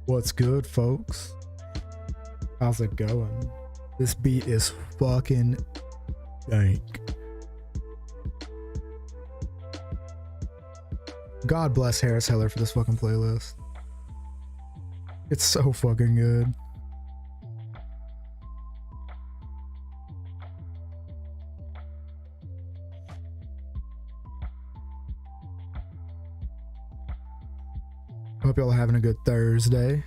What's good, folks? How's it going? This beat is fucking dank. God bless Harris Heller for this fucking playlist. It's so fucking good. Hope y'all are having a good Thursday.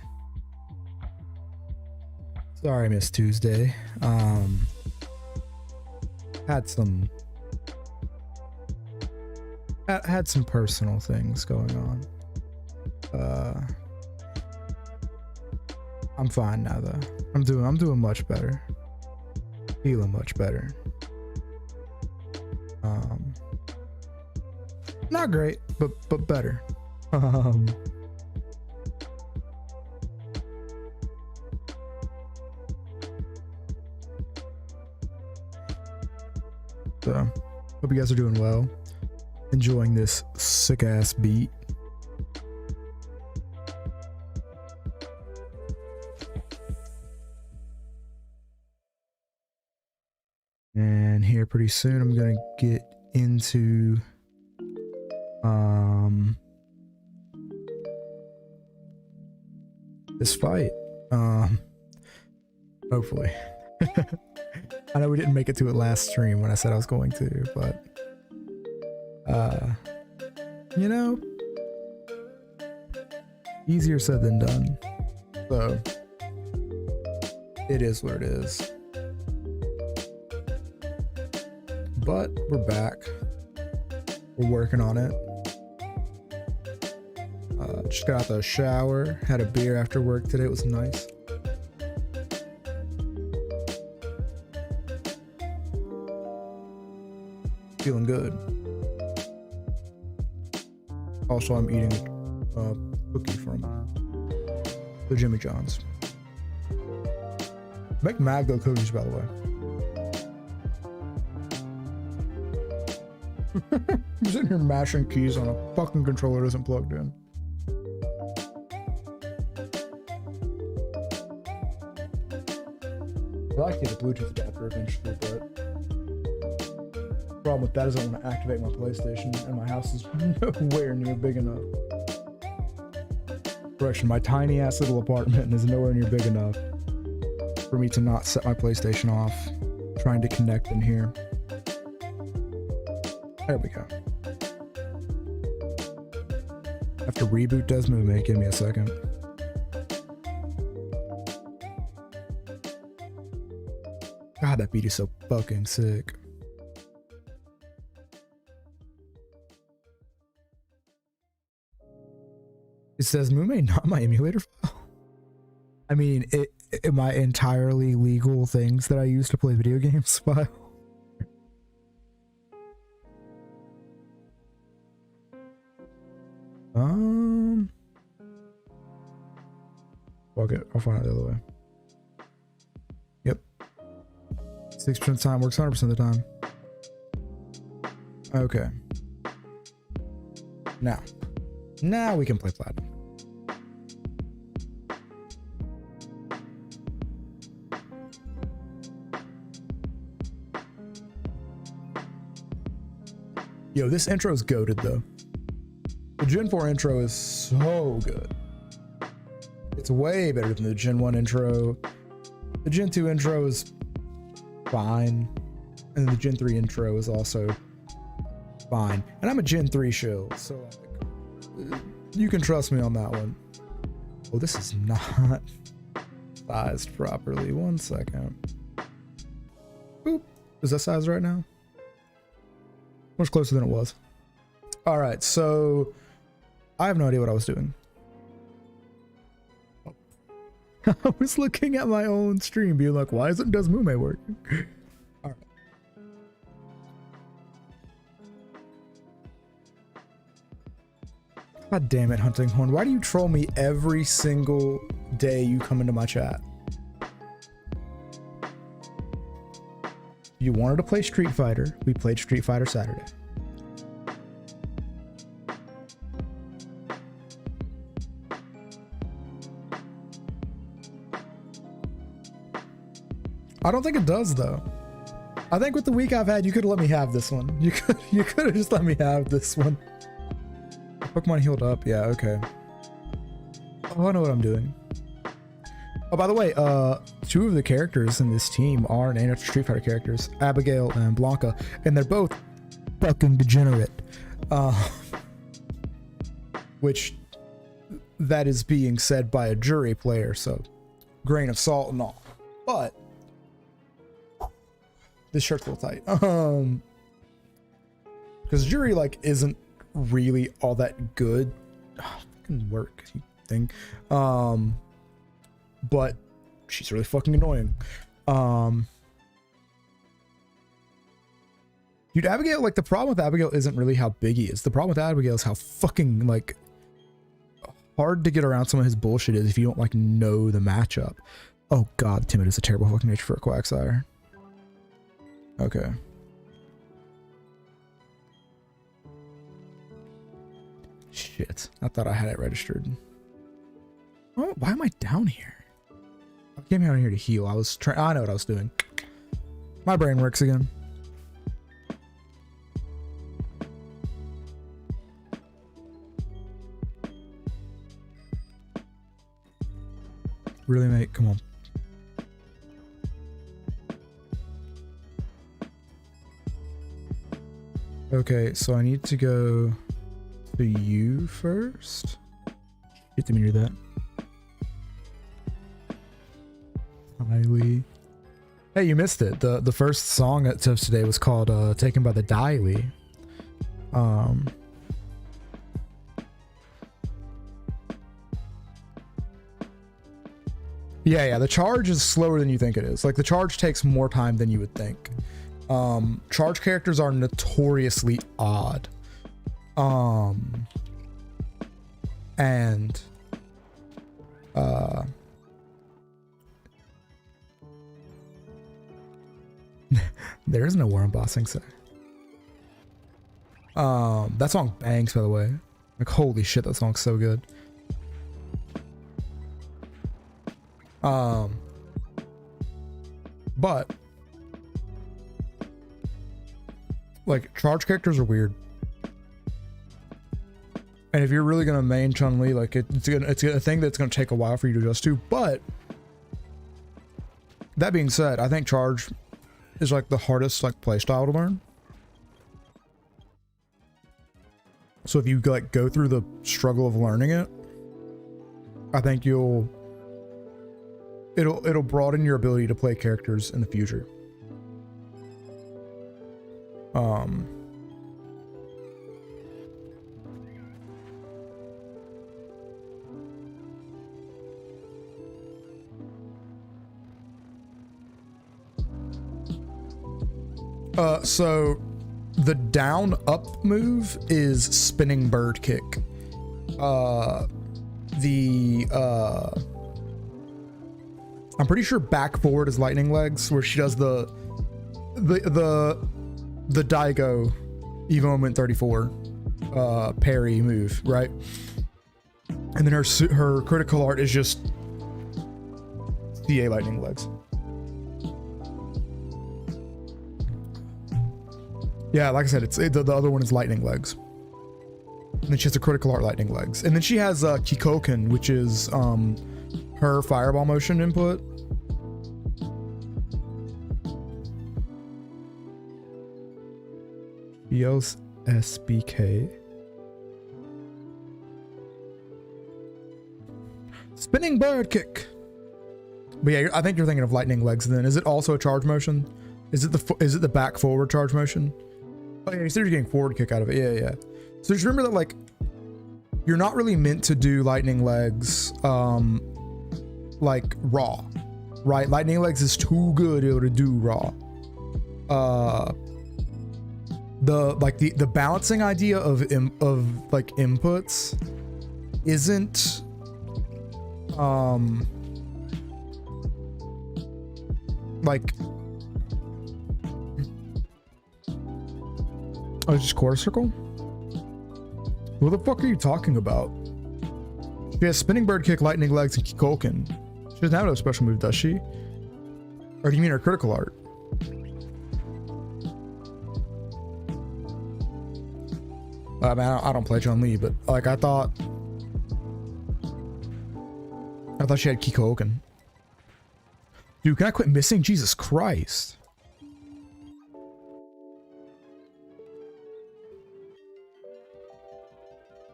Sorry I missed Tuesday. Had some personal things going on. I'm fine now though. I'm doing much better. Feeling much better. Not great, but better. So, hope you guys are doing well. Enjoying this sick ass beat. And here pretty soon I'm gonna get into this fight. Hopefully. I know we didn't make it to it last stream when I said I was going to, but you know, easier said than done. So it is what it is. But we're back. We're working on it. Just got out the shower, had a beer after work today. It was nice. Feeling good. Also, I'm eating a cookie from the Jimmy John's. Make mad good cookies, by the way. I'm sitting here mashing keys on a fucking controller that isn't plugged in. I like to get a Bluetooth adapter eventually, but the problem with that is I want to activate my PlayStation, and my house is nowhere near big enough. Correction, my tiny ass little apartment is nowhere near big enough for me to not set my PlayStation off trying to connect in here. There we go. I have to reboot Desmume. Give me a second. God, that beat is so fucking sick. It says Mume, not my emulator file. I mean, my entirely legal things that I use to play video games file. Fuck it, I'll find it the other way. Yep. 6% of the time works 100% of the time. Okay. Now we can play Platinum. Yo, this intro is goated though. The Gen 4 intro is so good. It's way better than the Gen 1 intro. The Gen 2 intro is fine. And the Gen 3 intro is also fine. And I'm a Gen 3 shill, so you can trust me on that one. Oh, this is not sized properly. 1 second. Boop. Is that sized right now? Much closer than it was. All right, so I have no idea what I was doing. I was looking at my own stream being like, why isn't Desmume working? All right. God damn it, Hunting Horn. Why do you troll me every single day you come into my chat? You wanted to play Street Fighter. We played Street Fighter Saturday. I don't think it does though. I think with the week I've had, you could have let me have this one. You could have just let me have this one. Pokemon healed up. Yeah, okay. Oh, I know what I'm doing. Oh, by the way, 2 of the characters in this team are named after Street Fighter characters, Abigail and Blanca, and they're both fucking degenerate. Which that is being said by a jury player, so grain of salt and all. But this shirt's a little tight. Because jury like isn't really all that good. Fucking work thing. But she's really fucking annoying. Dude, Abigail, like the problem with Abigail isn't really how big he is. The problem with Abigail is how fucking like hard to get around some of his bullshit is if you don't like know the matchup. Oh god, Timid is a terrible fucking nature for a Quagsire. Okay. Shit, I thought I had it registered. Oh, why am I down here? I came down here to heal. I was trying. I know what I was doing. My brain works again. Really, mate? Come on. Okay, so I need to go to you first. Get to meter that. Daily. Hey, you missed it. The first song at Tips today was called Taken by the Daily. Yeah, the charge is slower than you think it is. Like the charge takes more time than you would think. Charge characters are notoriously odd. And there is no war embossing, so that song bangs, by the way. Like holy shit, that song's so good. But like charge characters are weird, and if you're really gonna main Chun-Li, like it's a thing that's gonna take a while for you to adjust to. But that being said, I think charge is like the hardest like playstyle to learn. So if you like go through the struggle of learning it, I think it'll broaden your ability to play characters in the future. So the down up move is spinning bird kick. I'm pretty sure back forward is lightning legs, where she does the Daigo Evo Moment 34 parry move, right? And then her critical art is just CA lightning legs. Yeah, like I said, the other one is lightning legs. And then she has a critical art lightning legs. And then she has Kikoken, which is her fireball motion input. Bios SBK. Spinning bird kick. But yeah, I think you're thinking of lightning legs then. Is it also a charge motion? Is it the back forward charge motion? Oh yeah, you said you're getting forward kick out of it. Yeah. So just remember that like you're not really meant to do lightning legs like raw, right? Lightning legs is too good to do raw. The balancing idea of like inputs isn't like oh, it's just quarter circle? What the fuck are you talking about? She has spinning bird kick, lightning legs, and Kikoken. She doesn't have no special move, does she? Or do you mean her critical art? I mean, I don't play Chun-Li, but like I thought she had Kikoken. Dude, can I quit missing? Jesus Christ.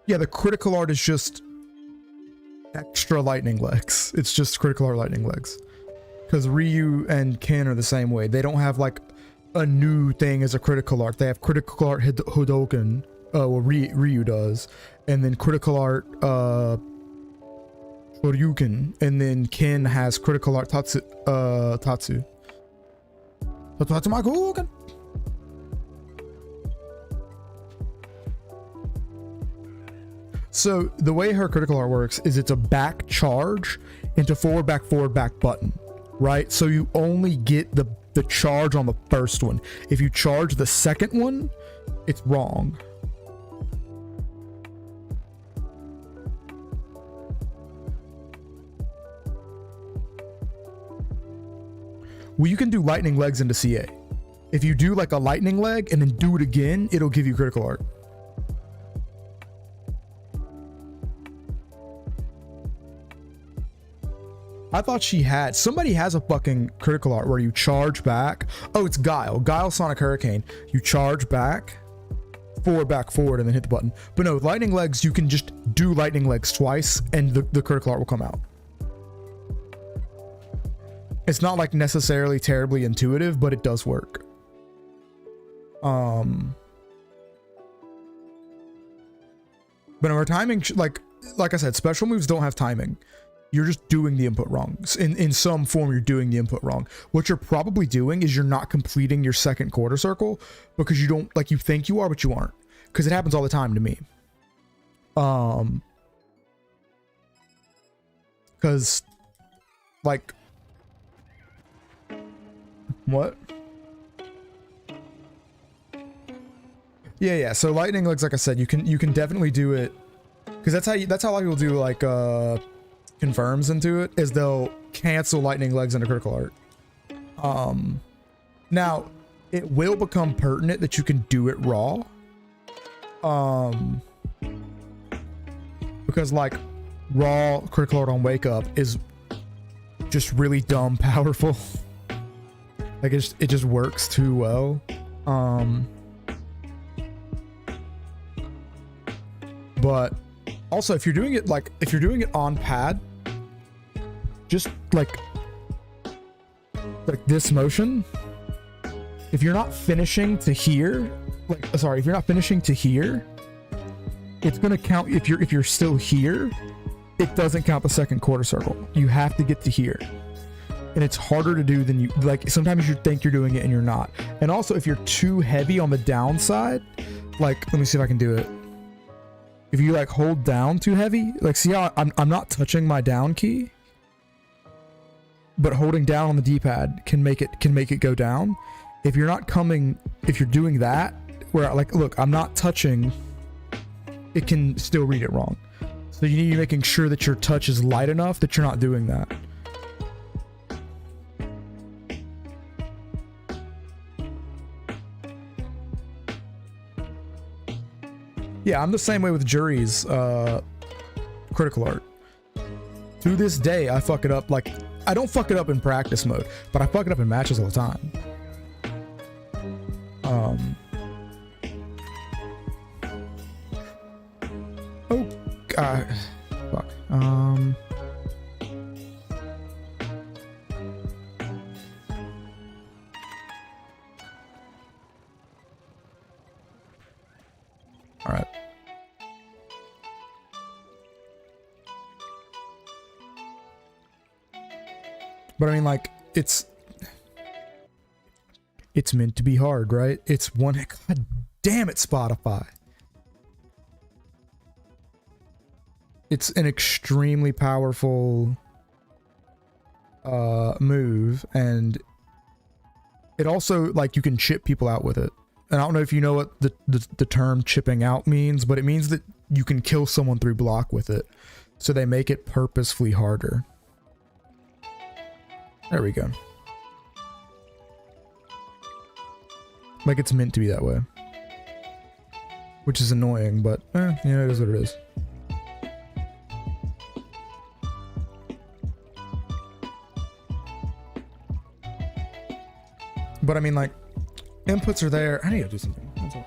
Yeah, the critical art is just extra lightning legs. It's just critical art lightning legs. Because Ryu and Ken are the same way. They don't have like a new thing as a critical art. They have critical art Hodoken. Well, Ryu does. And then critical art Shoryuken. And then Ken has critical art Tatsu. Tatsumakuken. So the way her critical art works is it's a back charge into forward, back button, right? So you only get the charge on the first one. If you charge the second one, it's wrong. Well, you can do lightning legs into CA. If you do like a lightning leg and then do it again, it'll give you critical art. I thought she had, somebody has a fucking critical art where you charge back. Oh, it's Guile Sonic Hurricane. You charge back forward, and then hit the button. But no, with lightning legs, you can just do lightning legs twice and the critical art will come out. It's not like necessarily terribly intuitive, but it does work. But our timing, like I said, special moves don't have timing. You're just doing the input wrong. In some form, you're doing the input wrong. What you're probably doing is you're not completing your second quarter circle because you don't, like, you think you are, but you aren't. Because it happens all the time to me. Because, like, what? Yeah. So lightning legs, like I said, you can definitely do it because that's how a lot of people do like confirms into it, is they'll cancel lightning legs into critical art. Now it will become pertinent that you can do it raw. Because like raw critical art on wake up is just really dumb powerful. Like it just works too well. But also if you're doing it on pad, just like this motion, if you're not finishing to here, if you're not finishing to here, it's gonna count. If you're still here, it doesn't count the second quarter circle. You have to get to here. And it's harder to do than you like. Sometimes you think you're doing it and you're not. And also if you're too heavy on the downside, like, let me see if I can do it. If you like hold down too heavy, like see how I'm not touching my down key, but holding down on the D-pad can make it go down. If you're doing that, where like, look, I'm not touching, it can still read it wrong. So you need to be making sure that your touch is light enough that you're not doing that. Yeah, I'm the same way with Jury's critical art. To this day, I fuck it up. Like, I don't fuck it up in practice mode, but I fuck it up in matches all the time. Oh, God. Fuck. All right. But I mean, like, it's meant to be hard, right? It's one, God damn it, Spotify. It's an extremely powerful move, and it also, like, you can chip people out with it. And I don't know if you know what the term chipping out means, but it means that you can kill someone through block with it. So they make it purposefully harder. There we go. Like it's meant to be that way. Which is annoying, but it is what it is. But I mean, like, inputs are there. I need to do something. That's all.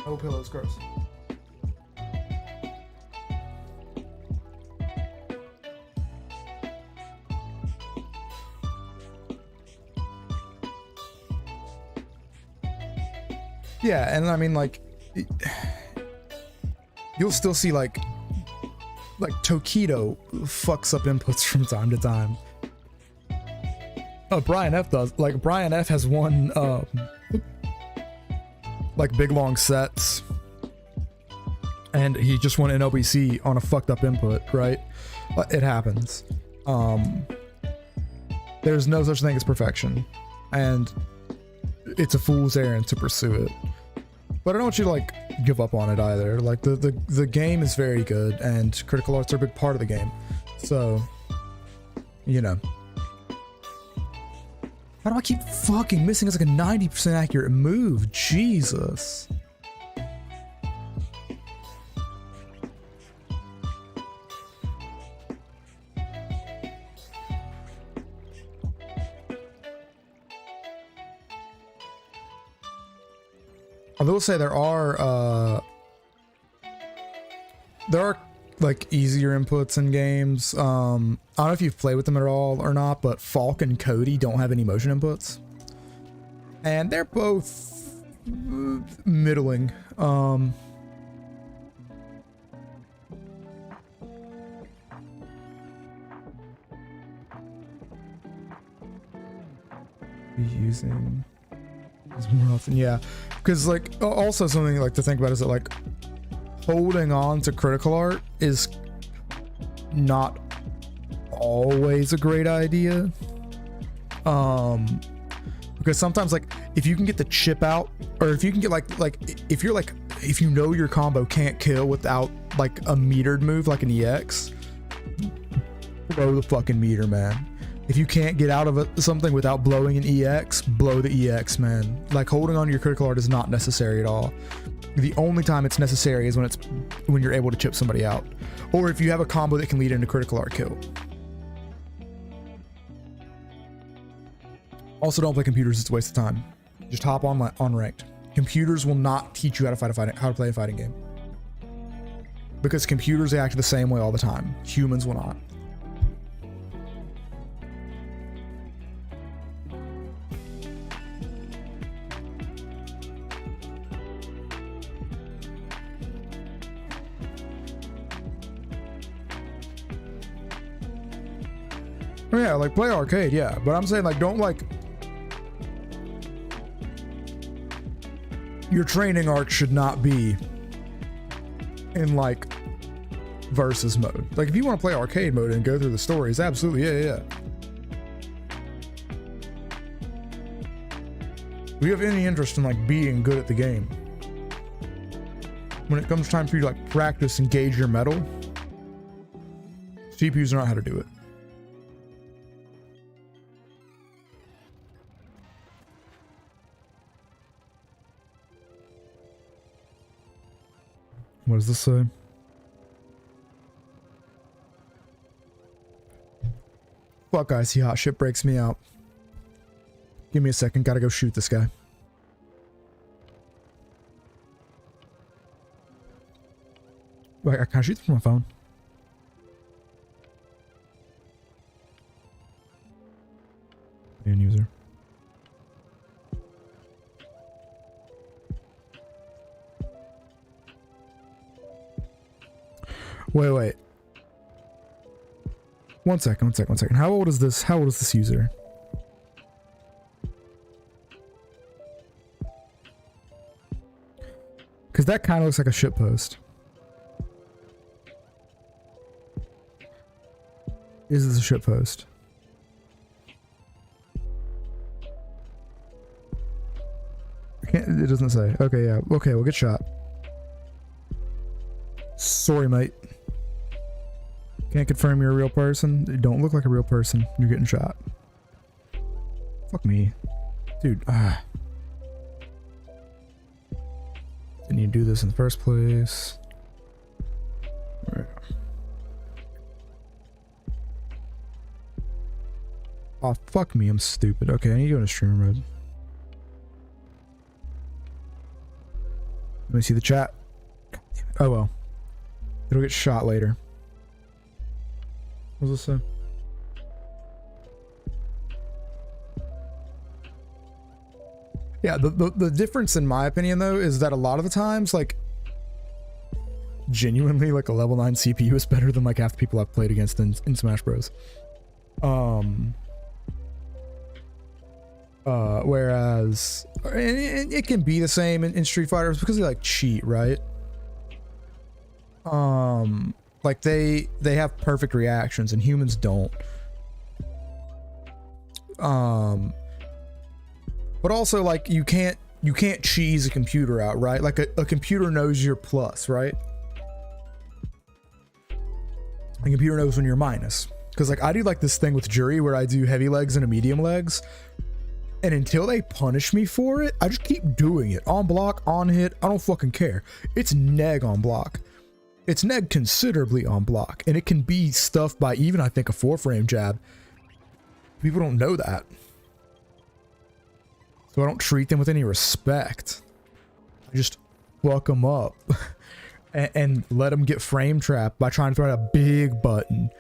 Oh, pillows, gross. Yeah, and I mean, like, you'll still see like Tokido fucks up inputs from time to time. Oh, Brian F does. Like, Brian F has won like big long sets, and he just won an LBC on a fucked up input, right? It happens. There's no such thing as perfection, and it's a fool's errand to pursue it. But I don't want you to like give up on it either. Like the game is very good, and critical arts are a big part of the game. So, you know. How do I keep fucking missing? It's like a 90% accurate move. Jesus. I will say there are like easier inputs in games. I don't know if you've played with them at all or not, but Falk and Cody don't have any motion inputs, and they're both middling. Be using this more often, yeah, because like also something like to think about is that like holding on to critical art is not always a great idea, because sometimes like if you can get the chip out, or if you can get if you know your combo can't kill without like a metered move like an EX, blow the fucking meter, man. If you can't get out of something without blowing an EX, blow the EX, man. Like holding on to your critical art is not necessary at all. The only time it's necessary is when you're able to chip somebody out, or if you have a combo that can lead into critical art kill. Also, don't play computers; it's a waste of time. Just hop on ranked. Computers will not teach you how to play a fighting game, because computers act the same way all the time. Humans will not. Yeah, like play arcade, yeah, but I'm saying like don't like your training arc should not be in like versus mode. Like if you want to play arcade mode and go through the stories, absolutely, yeah. If you have any interest in like being good at the game, when it comes time for you to like practice and gauge your mettle, CPUs are not how to do it. What does this say? Fuck, icy hot shit breaks me out. Give me a second, gotta go shoot this guy. Wait, can I shoot from my phone? End user. Wait. One second. How old is this user? Because that kind of looks like a shit post. Is this a shit post? It doesn't say. Okay, yeah. Okay, we'll get shot. Sorry, mate. Can't confirm you're a real person. You don't look like a real person. You're getting shot. Fuck me. Dude, didn't you do this in the first place? Right. Oh, fuck me, I'm stupid. Okay, I need to go into stream mode. Let me see the chat. Oh well. It'll get shot later. What does this say? Yeah, the difference in my opinion though is that a lot of the times, like, genuinely, like a level 9 CPU is better than like half the people I've played against in Smash Bros. Whereas and it can be the same in Street Fighter because they like cheat, right? Like they have perfect reactions and humans don't. But also, like, you can't cheese a computer out, right? Like a computer knows you're plus, right? A computer knows when you're minus. Because like I do like this thing with Juri where I do heavy legs and a medium legs. And until they punish me for it, I just keep doing it. On block, on hit, I don't fucking care. It's neg on block. It's neg considerably on block. And it can be stuffed by even, I think, a 4-frame jab. People don't know that. So I don't treat them with any respect. I just fuck them up and let them get frame trapped by trying to throw out a big button,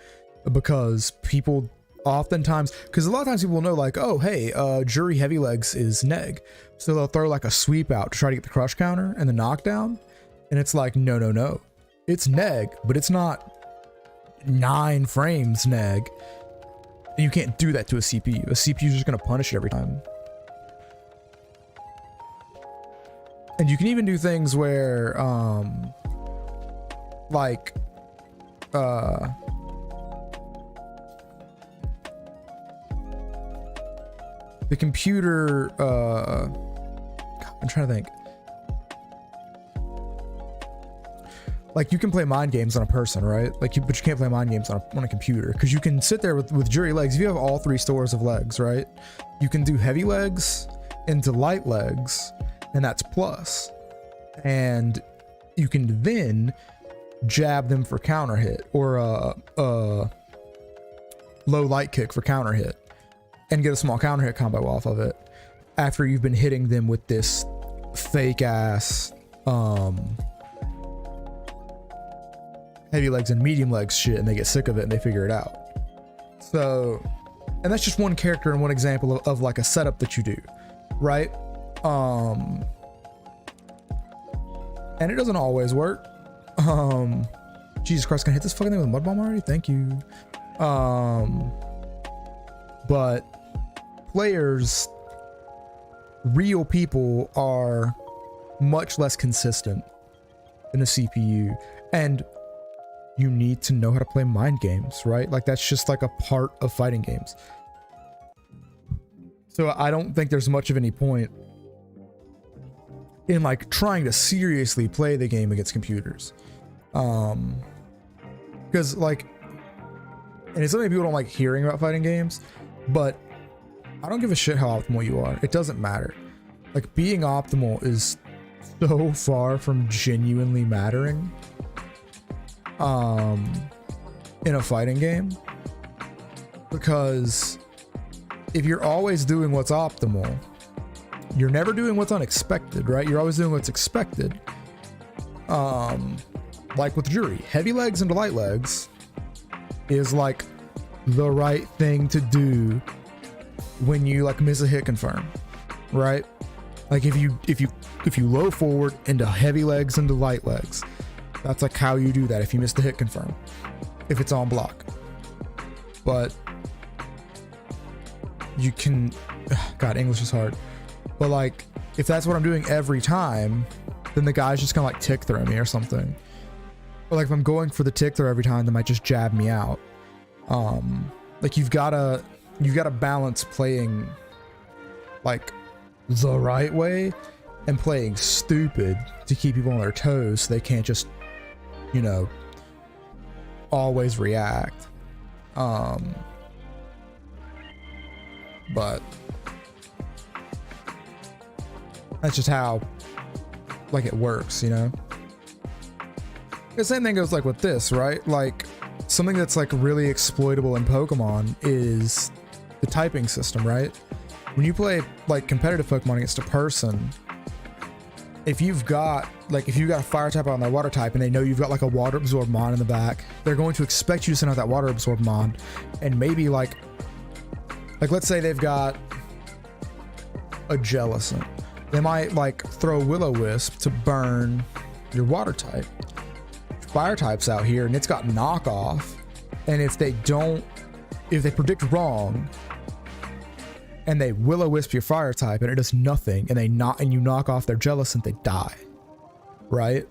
because people oftentimes, because a lot of times people will know like, oh, hey, Juri heavy legs is neg. So they'll throw like a sweep out to try to get the crush counter and the knockdown. And it's like, no. It's neg, but it's not 9 frames neg. And you can't do that to a CPU. A CPU is just going to punish it every time. And you can even do things where, like, the computer, I'm trying to think. Like, you can play mind games on a person, right? Like, but you can't play mind games on a computer, because you can sit there with Juri legs. If you have all 3 stores of legs, right? You can do heavy legs into light legs, and that's plus. And you can then jab them for counter hit, or a low light kick for counter hit, and get a small counter hit combo off of it after you've been hitting them with this fake ass heavy legs and medium legs shit, and they get sick of it and they figure it out. So, and that's just one character and one example of like a setup that you do, right? And it doesn't always work. Jesus Christ, can I hit this fucking thing with a mud bomb already? Thank you. But players, real people, are much less consistent than a CPU, and you need to know how to play mind games, right? Like, that's just like a part of fighting games. So I don't think there's much of any point in like trying to seriously play the game against computers. Because like, and it's something people don't like hearing about fighting games, but I don't give a shit how optimal you are. It doesn't matter. Like, being optimal is so far from genuinely mattering in a fighting game, because if you're always doing what's optimal, you're never doing what's unexpected, right? You're always doing what's expected. Like with Juri, heavy legs into light legs is like the right thing to do when you like miss a hit confirm, right? Like if you low forward into heavy legs into light legs, that's like how you do that if you miss the hit confirm, if it's on block. But you can, God, English is hard. But like, if that's what I'm doing every time, then the guy's just gonna like tick throw me or something. Or like if I'm going for the tick throw every time, they might just jab me out. Like you've gotta balance playing like the right way and playing stupid to keep people on their toes so they can't just, you know, always react. But That's just how, like, it works, you know? The same thing goes like with this, right? Like, something that's like really exploitable in Pokemon is the typing system, right? When you play like competitive Pokemon against a person, if you've got a fire type on their water type and they know you've got like a water absorb mon in the back, they're going to expect you to send out that water absorb mon, and maybe like let's say they've got a Jellicent. They might like throw Will-O-Wisp to burn your water type. Fire types out here and it's got knockoff, and if they predict wrong and they Will-O-Wisp your fire type and it does nothing, and you knock off their Jellicent, they die, right?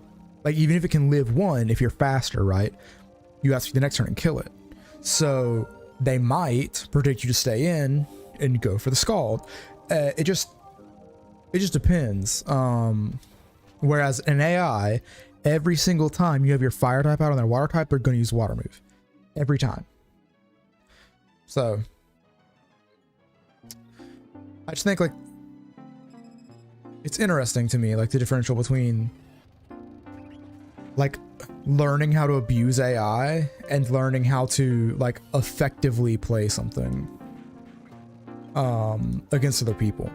Like, even if it can live one, if you're faster, right, you have to the next turn and kill it. So they might predict you to stay in and go for the Scald. It just depends. Whereas an AI, every single time you have your fire type out on their water type, they're going to use water move. Every time. So, I just think, like, it's interesting to me, like, the differential between, like, learning how to abuse AI and learning how to, like, effectively play something against other people.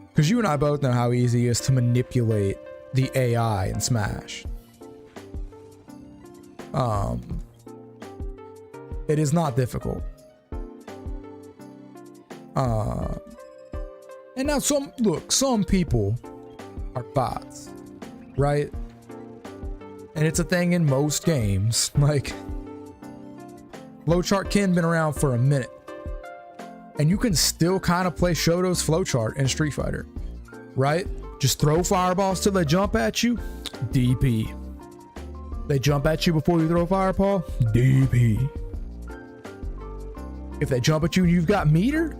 Because you and I both know how easy it is to manipulate the AI in Smash. It is not difficult. And now some people are bots, right? And it's a thing in most games. Like, Flowchart Ken been around for a minute, and you can still kind of play Shoto's Flowchart in Street Fighter, right? Just throw fireballs till they jump at you, DP. They jump at you before you throw a fireball, DP. If they jump at you and you've got meter,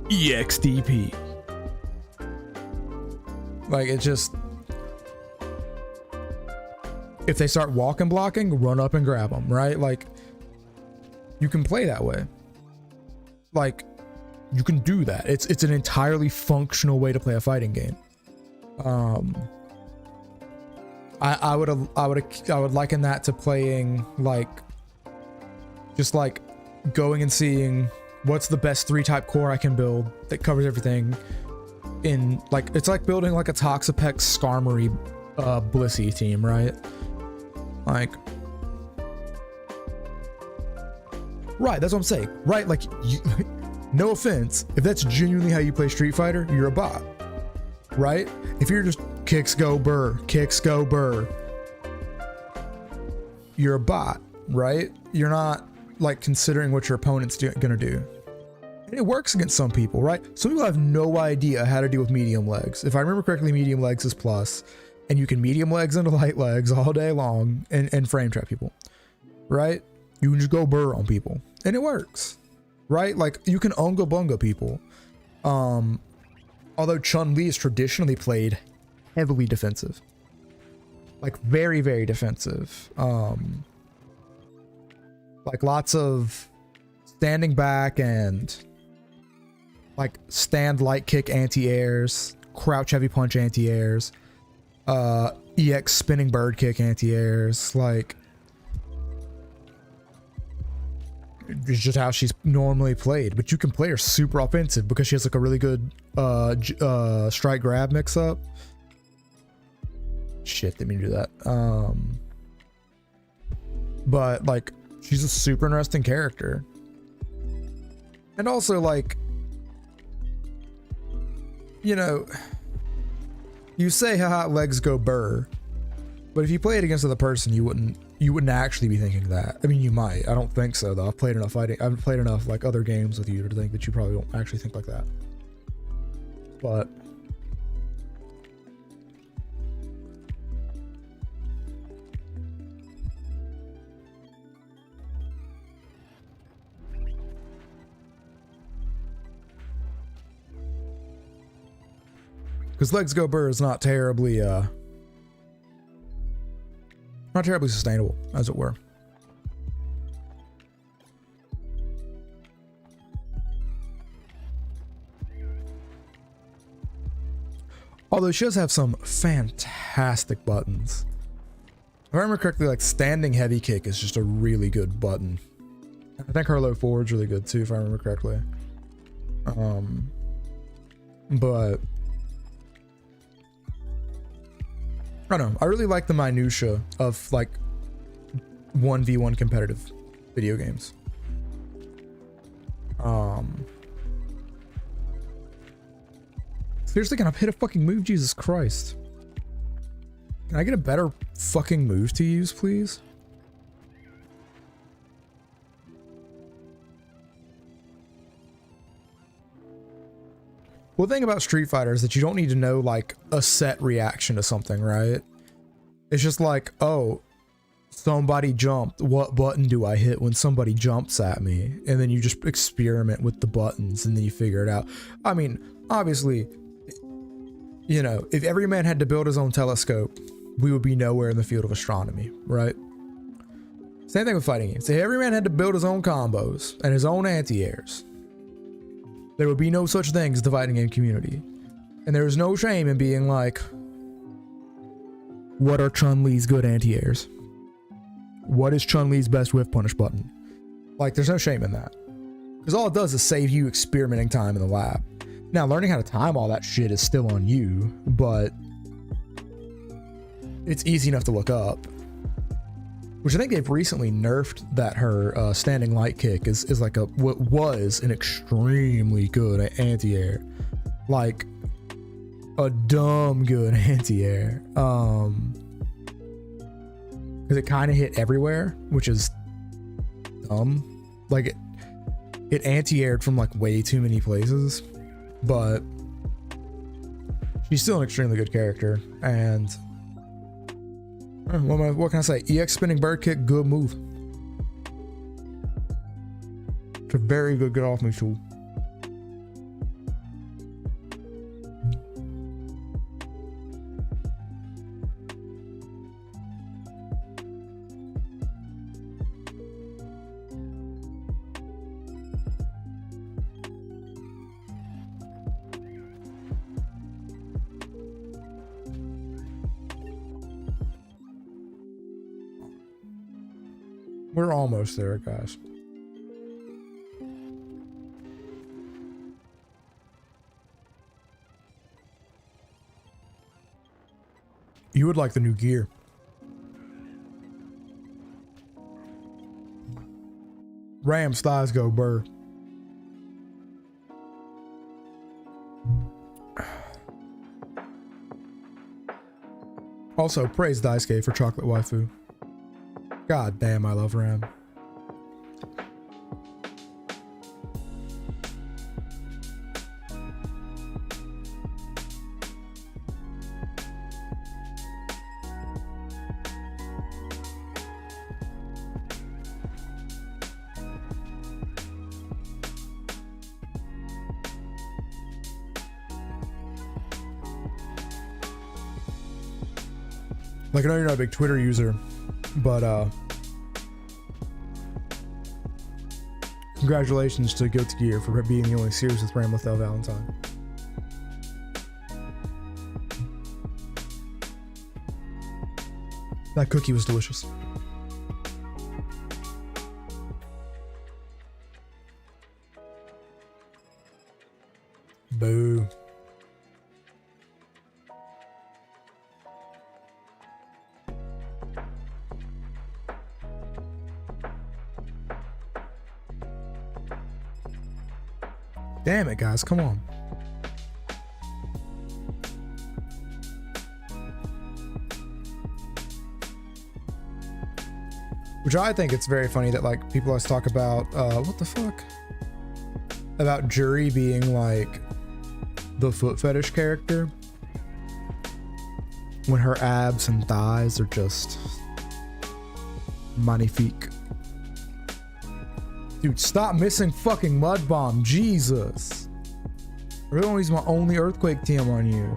EXDP. Like, it just... If they start walking blocking, run up and grab them, right? Like, you can play that way. Like, you can do that. It's an entirely functional way to play a fighting game. I would liken that to playing, like, just like going and seeing what's the best 3-type core I can build that covers everything in, like, it's like building like a Toxapex Skarmory Blissey team, right? Like, right, that's what I'm saying, right? Like, no offense, if that's genuinely how you play Street Fighter, you're a bot, right? If you're just kicks go burr, you're a bot, right? You're not like considering what your opponent's gonna do. And it works against some people, right? Some people have no idea how to deal with medium legs. If I remember correctly, medium legs is plus, and you can medium legs into light legs all day long and frame trap people, right? You can just go burr on people and it works, right? Like, you can unga bunga people. Although Chun-Li is traditionally played heavily defensive, like very, very defensive. Like lots of standing back and like stand light kick anti-airs, crouch heavy punch anti-airs, EX spinning bird kick anti-airs. Like, it's just how she's normally played. But you can play her super offensive because she has like a really good strike grab mix up. Shit, didn't mean to do that. But like, she's a super interesting character. And also, like, you know, you say how legs go burr, but if you play it against another person, you wouldn't actually be thinking that. I mean, you might. I don't think so, though. I've played enough like other games with you to think that you probably don't actually think like that. But because legs go burr is not terribly sustainable, as it were. Although she does have some fantastic buttons. If I remember correctly, like standing heavy kick is just a really good button. I think her low forward's really good too, if I remember correctly. But I don't know. I really like the minutia of like 1v1 competitive video games. Seriously, can I hit a fucking move? Jesus Christ. Can I get a better fucking move to use, please? One thing about Street Fighter is that you don't need to know like a set reaction to something, right? It's just like, oh, somebody jumped. What button do I hit when somebody jumps at me? And then you just experiment with the buttons and then you figure it out. I mean, obviously, you know, if every man had to build his own telescope, we would be nowhere in the field of astronomy, right? Same thing with fighting games. If every man had to build his own combos and his own anti-airs, there would be no such thing as the fighting game community. And there is no shame in being like, what are Chun-Li's good anti-airs? What is Chun-Li's best whiff punish button? Like, there's no shame in that. Because all it does is save you experimenting time in the lab. Now, learning how to time all that shit is still on you, but it's easy enough to look up. Which I think they've recently nerfed that her standing light kick is like what was an extremely good anti-air. Like a dumb good anti-air. Because it kind of hit everywhere, which is dumb. Like it anti-aired from like way too many places. But she's still an extremely good character. And what can I say? EX spinning bird kick, good move. It's a very good get off me tool. We're almost there, guys. You would like the new gear. Rams thighs go burr. Also, praise Daisuke for chocolate waifu. God damn, I love Ram. Like, I know you're not a big Twitter user, but congratulations to Guilty Gear for being the only series with Ram Lethal Valentine. That cookie was delicious. Boo. Damn it, guys, come on. Which I think it's very funny that like people always talk about, what the fuck? About Juri being like the foot fetish character. When her abs and thighs are just magnifique. Dude, stop missing fucking Mud Bomb. Jesus. I really want to use my only earthquake TM on you.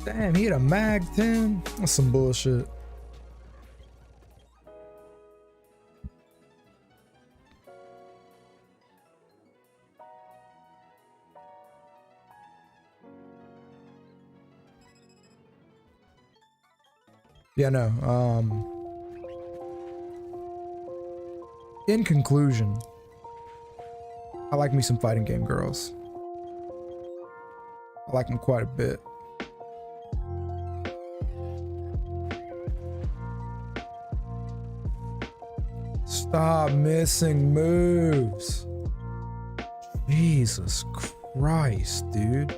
Damn, he had a mag 10. That's some bullshit. Yeah, no. In conclusion, I like me some fighting game girls. I like them quite a bit. Stop missing moves. Jesus Christ, dude.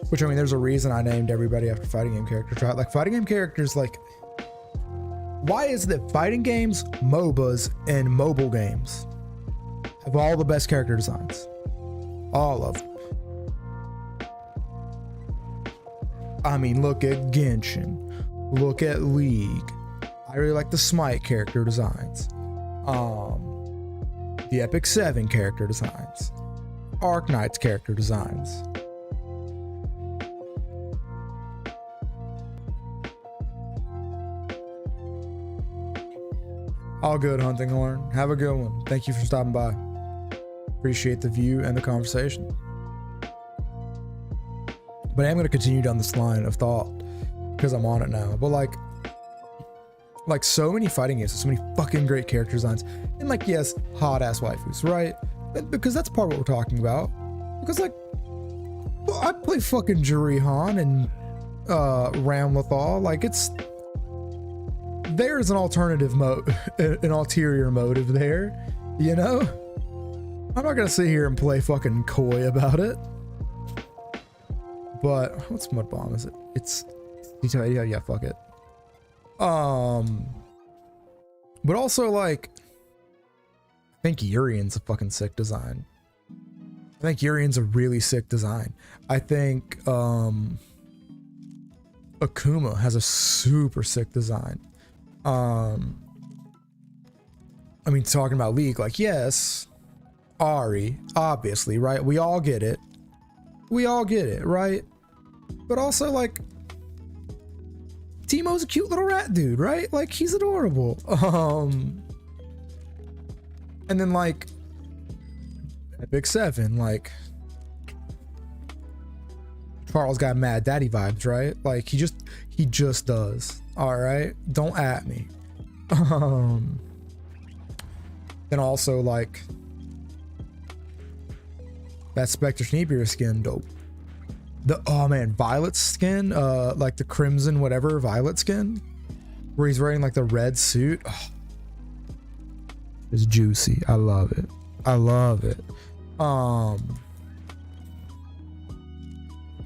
Which, I mean, there's a reason I named everybody after fighting game characters, right? Like, fighting game characters, like, why is it that fighting games, MOBAs, and mobile games have all the best character designs? All of them. I mean, look at Genshin. Look at League. I really like the Smite character designs. The Epic 7 character designs. Arknight's character designs. All good, Hunting Horn. Have a good one. Thank you for stopping by. Appreciate the view and the conversation. But I am going to continue down this line of thought because I'm on it now. But like so many fighting games, so many fucking great character designs, and like, yes, hot ass waifus, right? Because that's part of what we're talking about. Because like, I play fucking Jurihan and Ram Lethal. Like, there's an alternative mode, an ulterior motive there, you know? I'm not gonna sit here and play fucking coy about it. But what's Mud Bomb? Is it? It's yeah, fuck it. But also, like, I think Urian's a fucking sick design. I think Urian's a really sick design. I think Akuma has a super sick design. I mean, talking about League, like, yes, Ari, obviously, right? We all get it. We all get it, right? But also, like, Teemo's a cute little rat dude, right? Like, he's adorable. And then, like, Epic 7, like, Charles got mad daddy vibes, right? Like, he just does. All right, don't at me. Then also, like, that Spectre Sneepier skin, dope. Oh man, Violet skin, like the Crimson whatever Violet skin, where he's wearing like the red suit. Oh, it's juicy. I love it. I love it.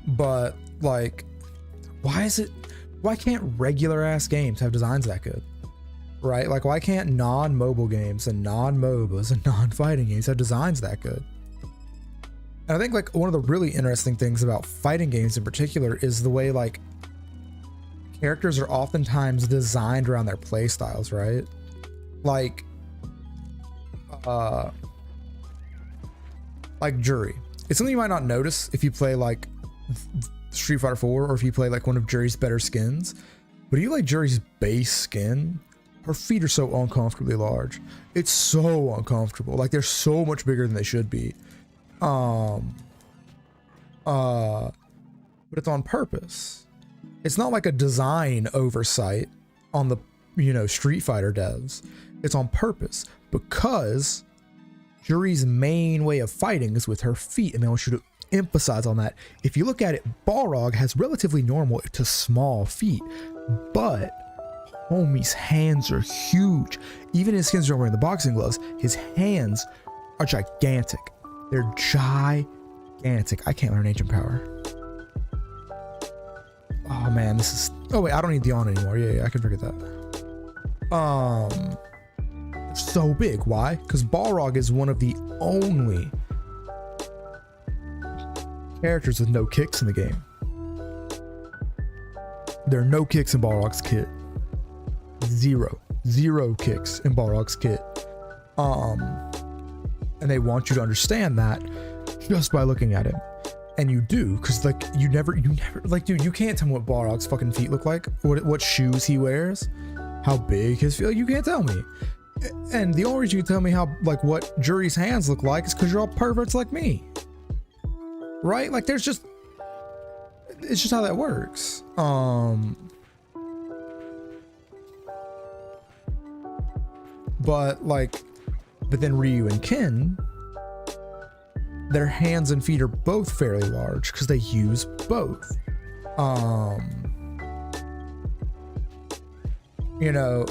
But like, why can't regular ass games have designs that good? Right? Like, why can't non-mobile games and non-MOBAs and non-fighting games have designs that good? And I think like one of the really interesting things about fighting games in particular is the way like characters are oftentimes designed around their play styles, right? Like Juri. It's something you might not notice if you play like Street Fighter 4 or if you play like one of Juri's better skins. But if you like Juri's base skin, her feet are so uncomfortably large. It's so uncomfortable. Like, they're so much bigger than they should be. But it's on purpose. It's not like a design oversight on the, you know, Street Fighter devs. It's on purpose because Juri's main way of fighting is with her feet, and I want you to emphasize on that. If you look at it, Balrog has relatively normal to small feet, but homie's hands are huge. Even his skins are wearing the boxing gloves, his hands are gigantic. They're gigantic. I can't learn Ancient Power. Oh man, this is... Oh wait, I don't need the on anymore. Yeah, I can forget that. So big. Why? Because Balrog is one of the only characters with no kicks in the game. There are no kicks in Balrog's kit. Zero kicks in Balrog's kit. And they want you to understand that just by looking at him. And you do, because like you never like, dude, you can't tell me what Balrog's fucking feet look like, what shoes he wears, how big his feet. You can't tell me. And the only reason you can tell me how, like, what Juri's hands look like is because you're all perverts like me. right? Like there's just, it's just how that works. But then Ryu and Ken, their hands and feet are both fairly large because they use both. You know,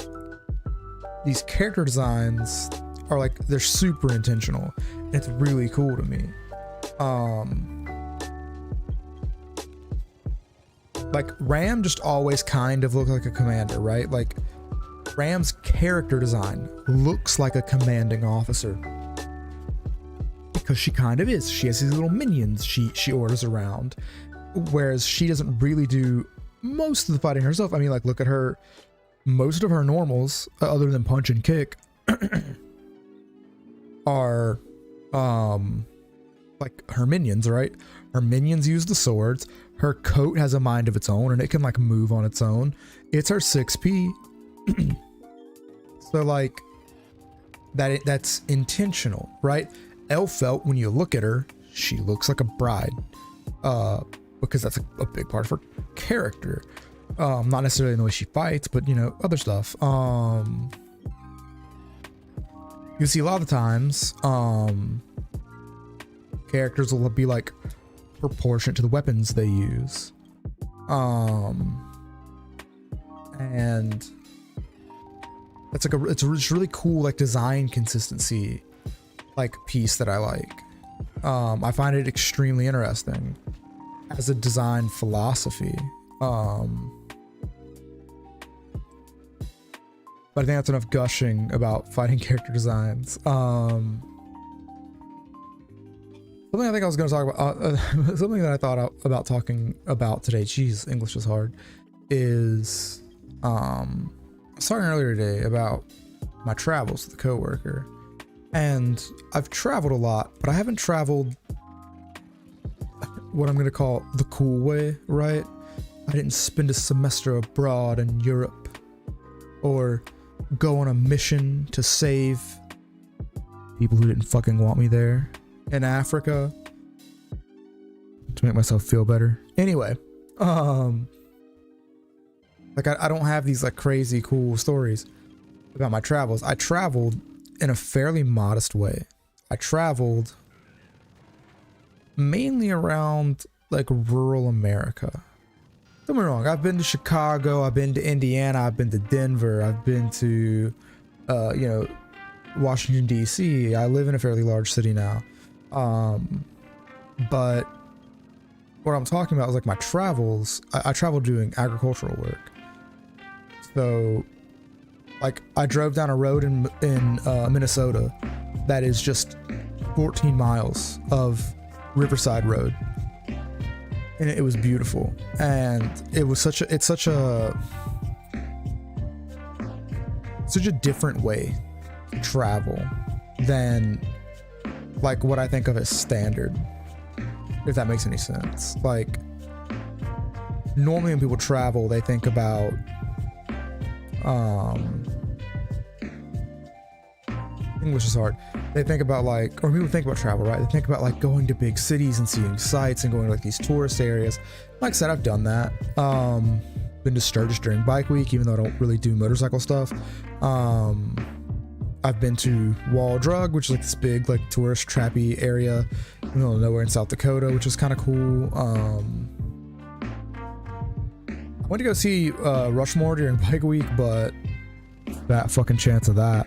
these character designs are like, they're super intentional. And it's really cool to me. Like Ram just always kind of looked like a commander, right? Like Ram's character design looks like a commanding officer because she kind of is. She has these little minions she orders around, whereas she doesn't really do most of the fighting herself. I mean, like look at her. Most of her normals, other than punch and kick, are like her minions, right? Her minions use the swords. Her coat has a mind of its own and it can like move on its own. It's her 6P. So like that's intentional, right? Elphelt, when you look at her, she looks like a bride, because that's a big part of her character. Not necessarily in the way she fights, but you know, other stuff. You see a lot of the times, characters will be like proportionate to the weapons they use. And that's like it's a really cool like design consistency like piece that I like. I find it extremely interesting as a design philosophy. But I think that's enough gushing about fighting character designs. Something I think I was going to talk about, something that I thought about talking about today, geez, English is hard, is I was talking earlier today about my travels with a coworker. And I've traveled a lot, but I haven't traveled what I'm going to call the cool way, right? I didn't spend a semester abroad in Europe or go on a mission to save people who didn't fucking want me there in Africa to make myself feel better. Anyway, like I don't have these like crazy cool stories about my travels. I traveled in a fairly modest way. I traveled mainly around like rural America. Don't get me wrong, I've been to Chicago, I've been to Indiana, I've been to Denver, I've been to, you know, Washington, D.C. I live in a fairly large city now. But what I'm talking about is like my travels. I traveled doing agricultural work. So, like, I drove down a road in Minnesota that is just 14 miles of Riverside Road. And it was beautiful, and it was such a different way to travel than like what I think of as standard, if that makes any sense. Like normally when people travel, they think about English is hard. They think about like, or people think about travel, right? They think about like going to big cities and seeing sights and going to like these tourist areas. Like I said, I've done that. Been to Sturgis during Bike Week, even though I don't really do motorcycle stuff. I've been to Wall Drug, which is like this big like tourist trappy area in the middle of nowhere in South Dakota, which is kind of cool. I went to go see Rushmore during Bike Week, but that fucking chance of that.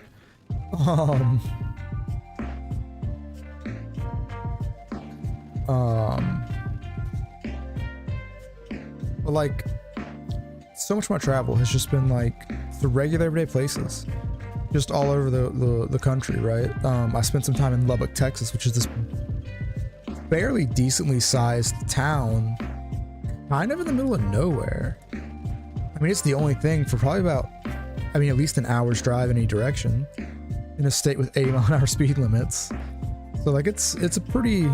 But like so much of my travel has just been like the regular everyday places, just all over the country, right? I spent some time in Lubbock, Texas, which is this barely decently sized town kind of in the middle of nowhere. I mean, it's the only thing for probably about, I mean, at least an hour's drive in any direction in a state with 80-mile-an-hour speed limits. So like it's a pretty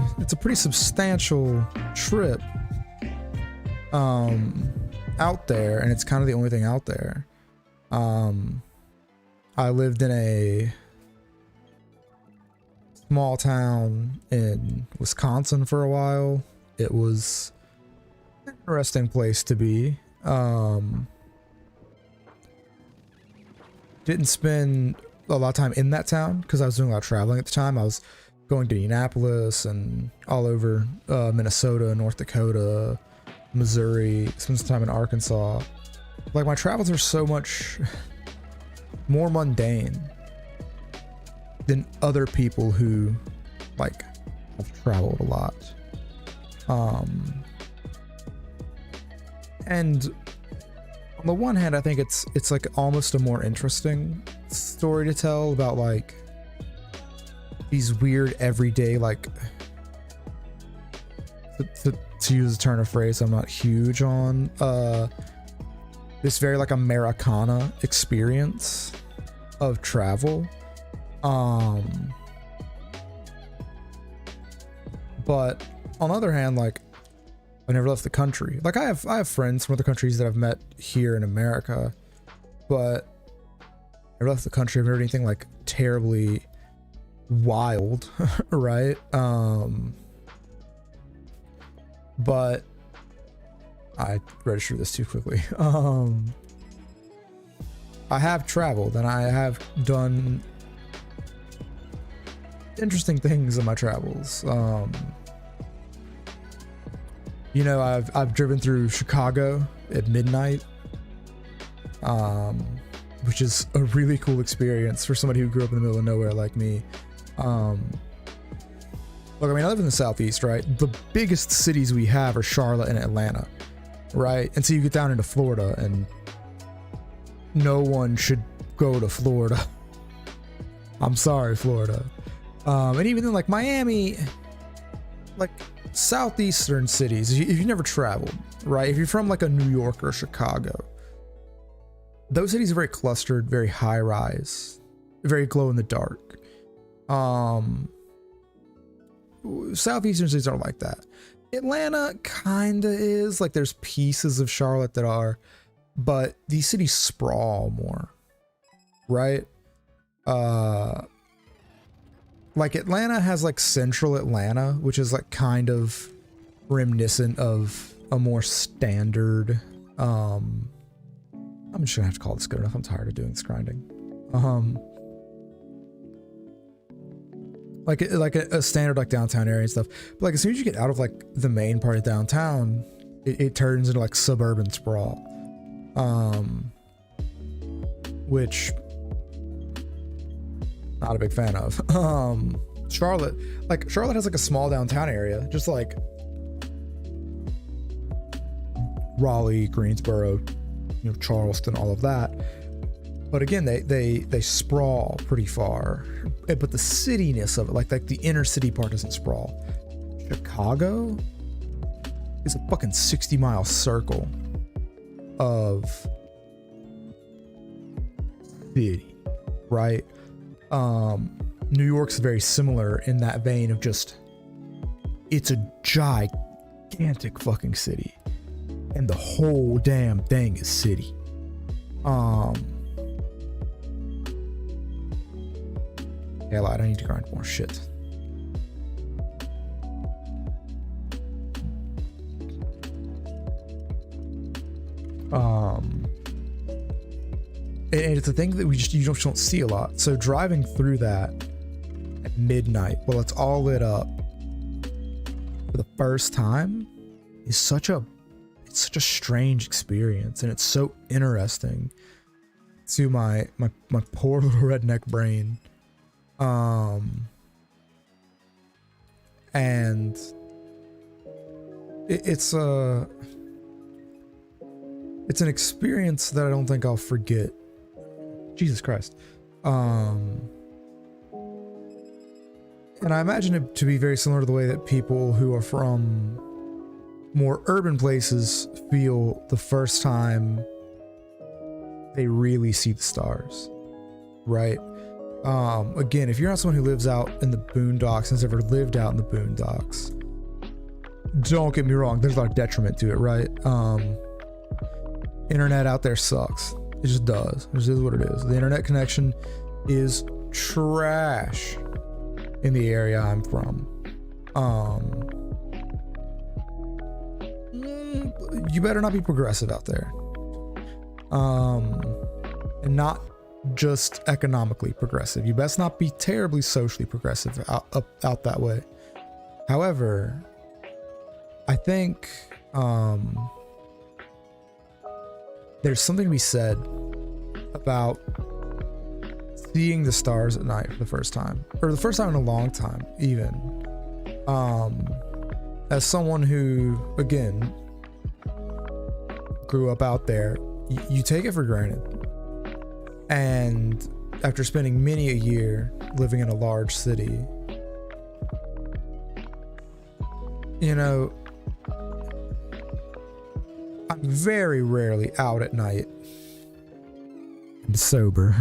substantial trip out there, and it's kind of the only thing out there. I lived in a small town in Wisconsin for a while, It was an interesting place to be. Didn't spend a lot of time in that town because I was doing a lot of traveling at the time. I was going to Indianapolis and all over Minnesota, North Dakota, Missouri, spent some time in Arkansas. Like, my travels are so much more mundane than other people who like have traveled a lot. And on the one hand, I think it's like almost a more interesting story to tell about like these weird everyday, like, to use a turn of phrase I'm not huge on, this very like Americana experience of travel. But on the other hand, like, I never left the country. Like, I have friends from other countries that I've met here in America, but I never left the country. I've never anything like terribly wild, right? But I registered this too quickly. I have traveled and I have done interesting things in my travels. You know, I've driven through Chicago at midnight, which is a really cool experience for somebody who grew up in the middle of nowhere like me. Look, I mean, I live in the Southeast, right? The biggest cities we have are Charlotte and Atlanta, right? And so you get down into Florida, and no one should go to Florida. I'm sorry, Florida. And even then, like Miami, like southeastern cities, if you've never traveled, right? If you're from like a New York or Chicago, those cities are very clustered, very high rise, very glow in the dark. Southeastern cities aren't like that. Atlanta kinda is, like, there's pieces of Charlotte that are, but these cities sprawl more, right? Like Atlanta has like central Atlanta, which is like kind of reminiscent of a more standard, I'm just gonna have to call this good enough. I'm tired of doing this grinding. Like a standard like downtown area and stuff. But like as soon as you get out of like the main part of downtown, it turns into like suburban sprawl. Which not a big fan of. Charlotte has like a small downtown area, just like Raleigh, Greensboro, you know, Charleston, all of that. But again, they sprawl pretty far. But the cityness of it, like the inner city part doesn't sprawl. Chicago is a fucking 60-mile circle of city, right? New York's very similar in that vein of just, it's a gigantic fucking city, and the whole damn thing is city. Yeah, I don't need to grind more shit. And it's a thing that you just don't see a lot. So driving through that at midnight, while it's all lit up for the first time, is such a strange experience, and it's so interesting to my poor little redneck brain. And it's an experience that I don't think I'll forget. Jesus Christ. And I imagine it to be very similar to the way that people who are from more urban places feel the first time they really see the stars, right? Again, if you're not someone who lives out in the boondocks and has ever lived out in the boondocks, don't get me wrong, there's a lot of detriment to it, right? Internet out there sucks. It just does. It just is what it is. The internet connection is trash in the area I'm from. you better not be progressive out there. And not just economically progressive. You best not be terribly socially progressive out that way. However, I think there's something to be said about seeing the stars at night for the first time, or the first time in a long time, even. As someone who, again, grew up out there, you take it for granted. And after spending many a year living in a large city, you know, I'm very rarely out at night and sober.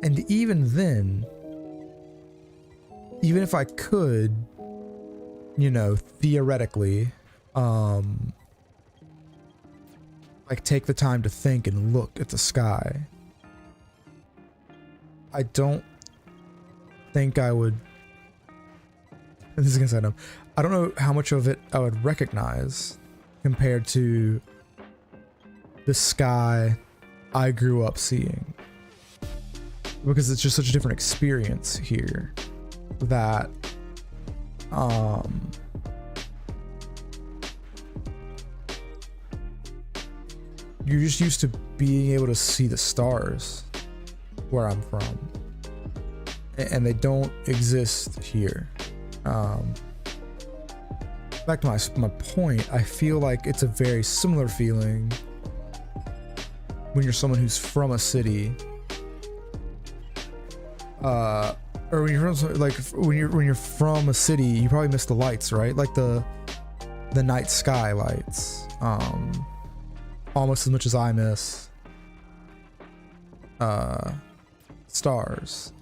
And even then, even if I could, you know, theoretically, like take the time to think and look at the sky, I don't think I would. This is gonna sound dumb. I don't know how much of it I would recognize compared to the sky I grew up seeing, because it's just such a different experience here that you're just used to being able to see the stars where I'm from, and they don't exist here. Back to my point, I feel like it's a very similar feeling when you're someone who's from a city, or when you're from, like, when you're from a city, you probably miss the lights, right? Like the night sky lights, almost as much as I miss stars.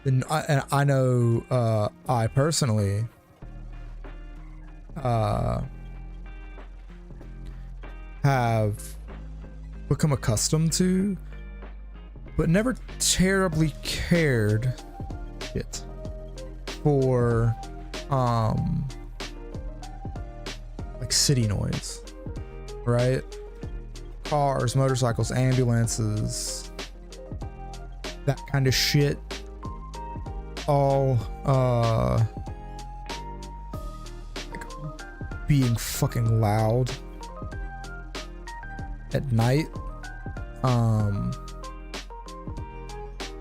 And I know I personally have become accustomed to, but never terribly cared it for like city noise, right? Cars, motorcycles, ambulances, that kind of shit, all like being fucking loud at night.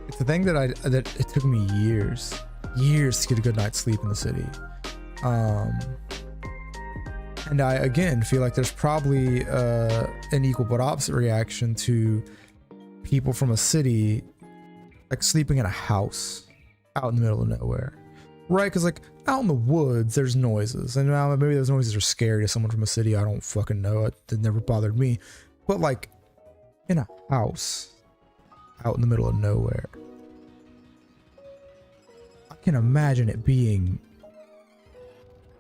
It's a thing that it took me years to get a good night's sleep in the city. And I, again, feel like there's probably an equal but opposite reaction to people from a city, like sleeping in a house out in the middle of nowhere, right? Because like out in the woods, there's noises, and now maybe those noises are scary to someone from a city. I don't fucking know. It never bothered me. But like in a house out in the middle of nowhere, I can imagine it being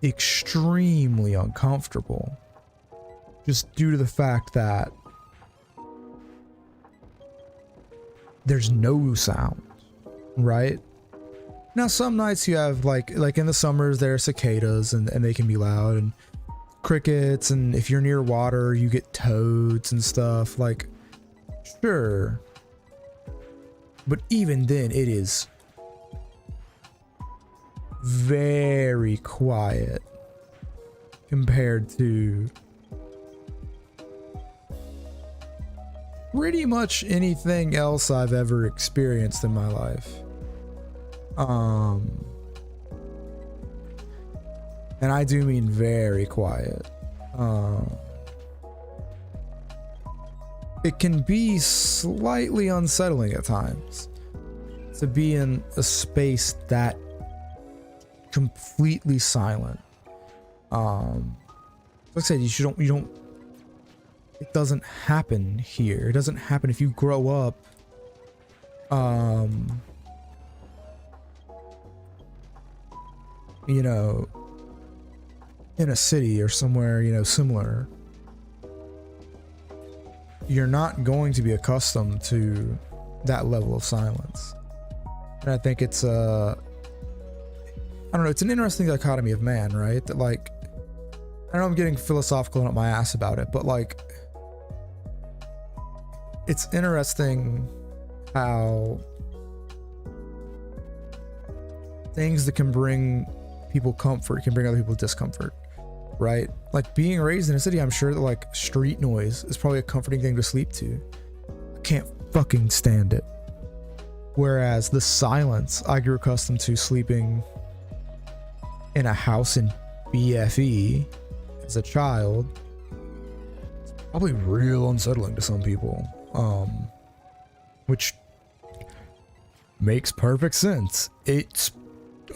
extremely uncomfortable, just due to the fact that there's no sound, right? Now some nights you have like in the summers there are cicadas and they can be loud, and crickets, and if you're near water you get toads and stuff, like, sure. But even then it is very quiet compared to pretty much anything else I've ever experienced in my life. And I do mean very quiet. It can be slightly unsettling at times to be in a space that completely silent. Like I said, you don't it doesn't happen here. It doesn't happen if you grow up you know, in a city or somewhere, you know, similar. You're not going to be accustomed to that level of silence. And I think it's I don't know, it's an interesting dichotomy of man, right? That like I know I'm getting philosophical and up my ass about it, but like, it's interesting how things that can bring people comfort can bring other people discomfort, right? Like being raised in a city, I'm sure that like street noise is probably a comforting thing to sleep to. I can't fucking stand it. Whereas the silence I grew accustomed to sleeping in a house in BFE as a child, it's probably real unsettling to some people, which makes perfect sense. It's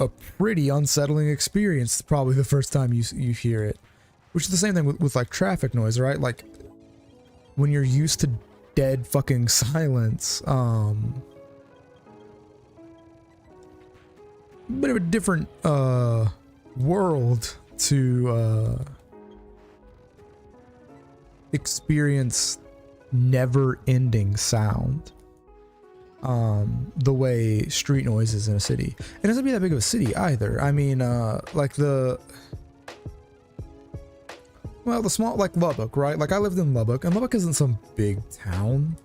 a pretty unsettling experience probably the first time you hear it, which is the same thing with like traffic noise, right? Like when you're used to dead fucking silence, bit of a different world to experience never-ending sound, the way street noise is in a city. It doesn't be that big of a city either. I mean, like the small, like Lubbock, right? Like I lived in Lubbock, and Lubbock isn't some big town,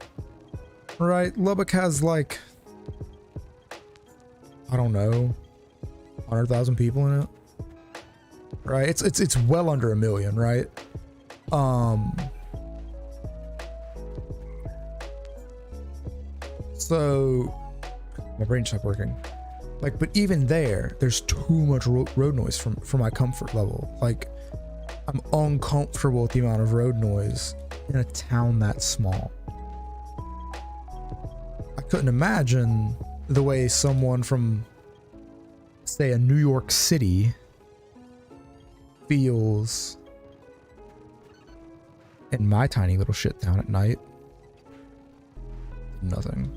right? Lubbock has like, I don't know, 100,000 people in it, right? It's well under 1 million, right? So my brain stopped working. Like, but even there's too much road noise for my comfort level. Like, I'm uncomfortable with the amount of road noise in a town that small. I couldn't imagine the way someone from, say, a New York City feels in my tiny little shit town at night. Nothing.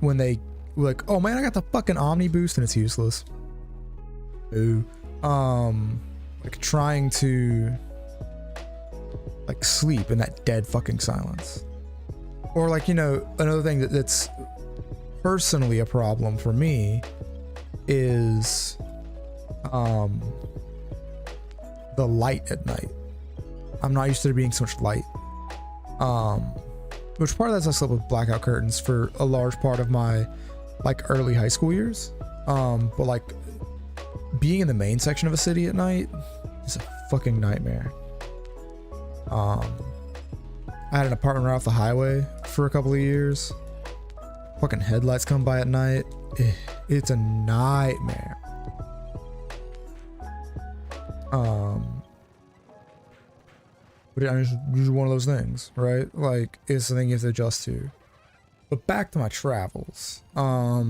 When they like, oh man, I got the fucking Omni boost and it's useless. Ooh. Like trying to like sleep in that dead fucking silence. Or like, you know, another thing that's personally a problem for me is the light at night. I'm not used to there being so much light. Which part of that's I slept with blackout curtains for a large part of my like early high school years. But like being in the main section of a city at night is a fucking nightmare. I had an apartment right off the highway for a couple of years. Fucking headlights come by at night. It's a nightmare. But it's just one of those things, right? Like, it's the thing you have to adjust to. But back to my travels. I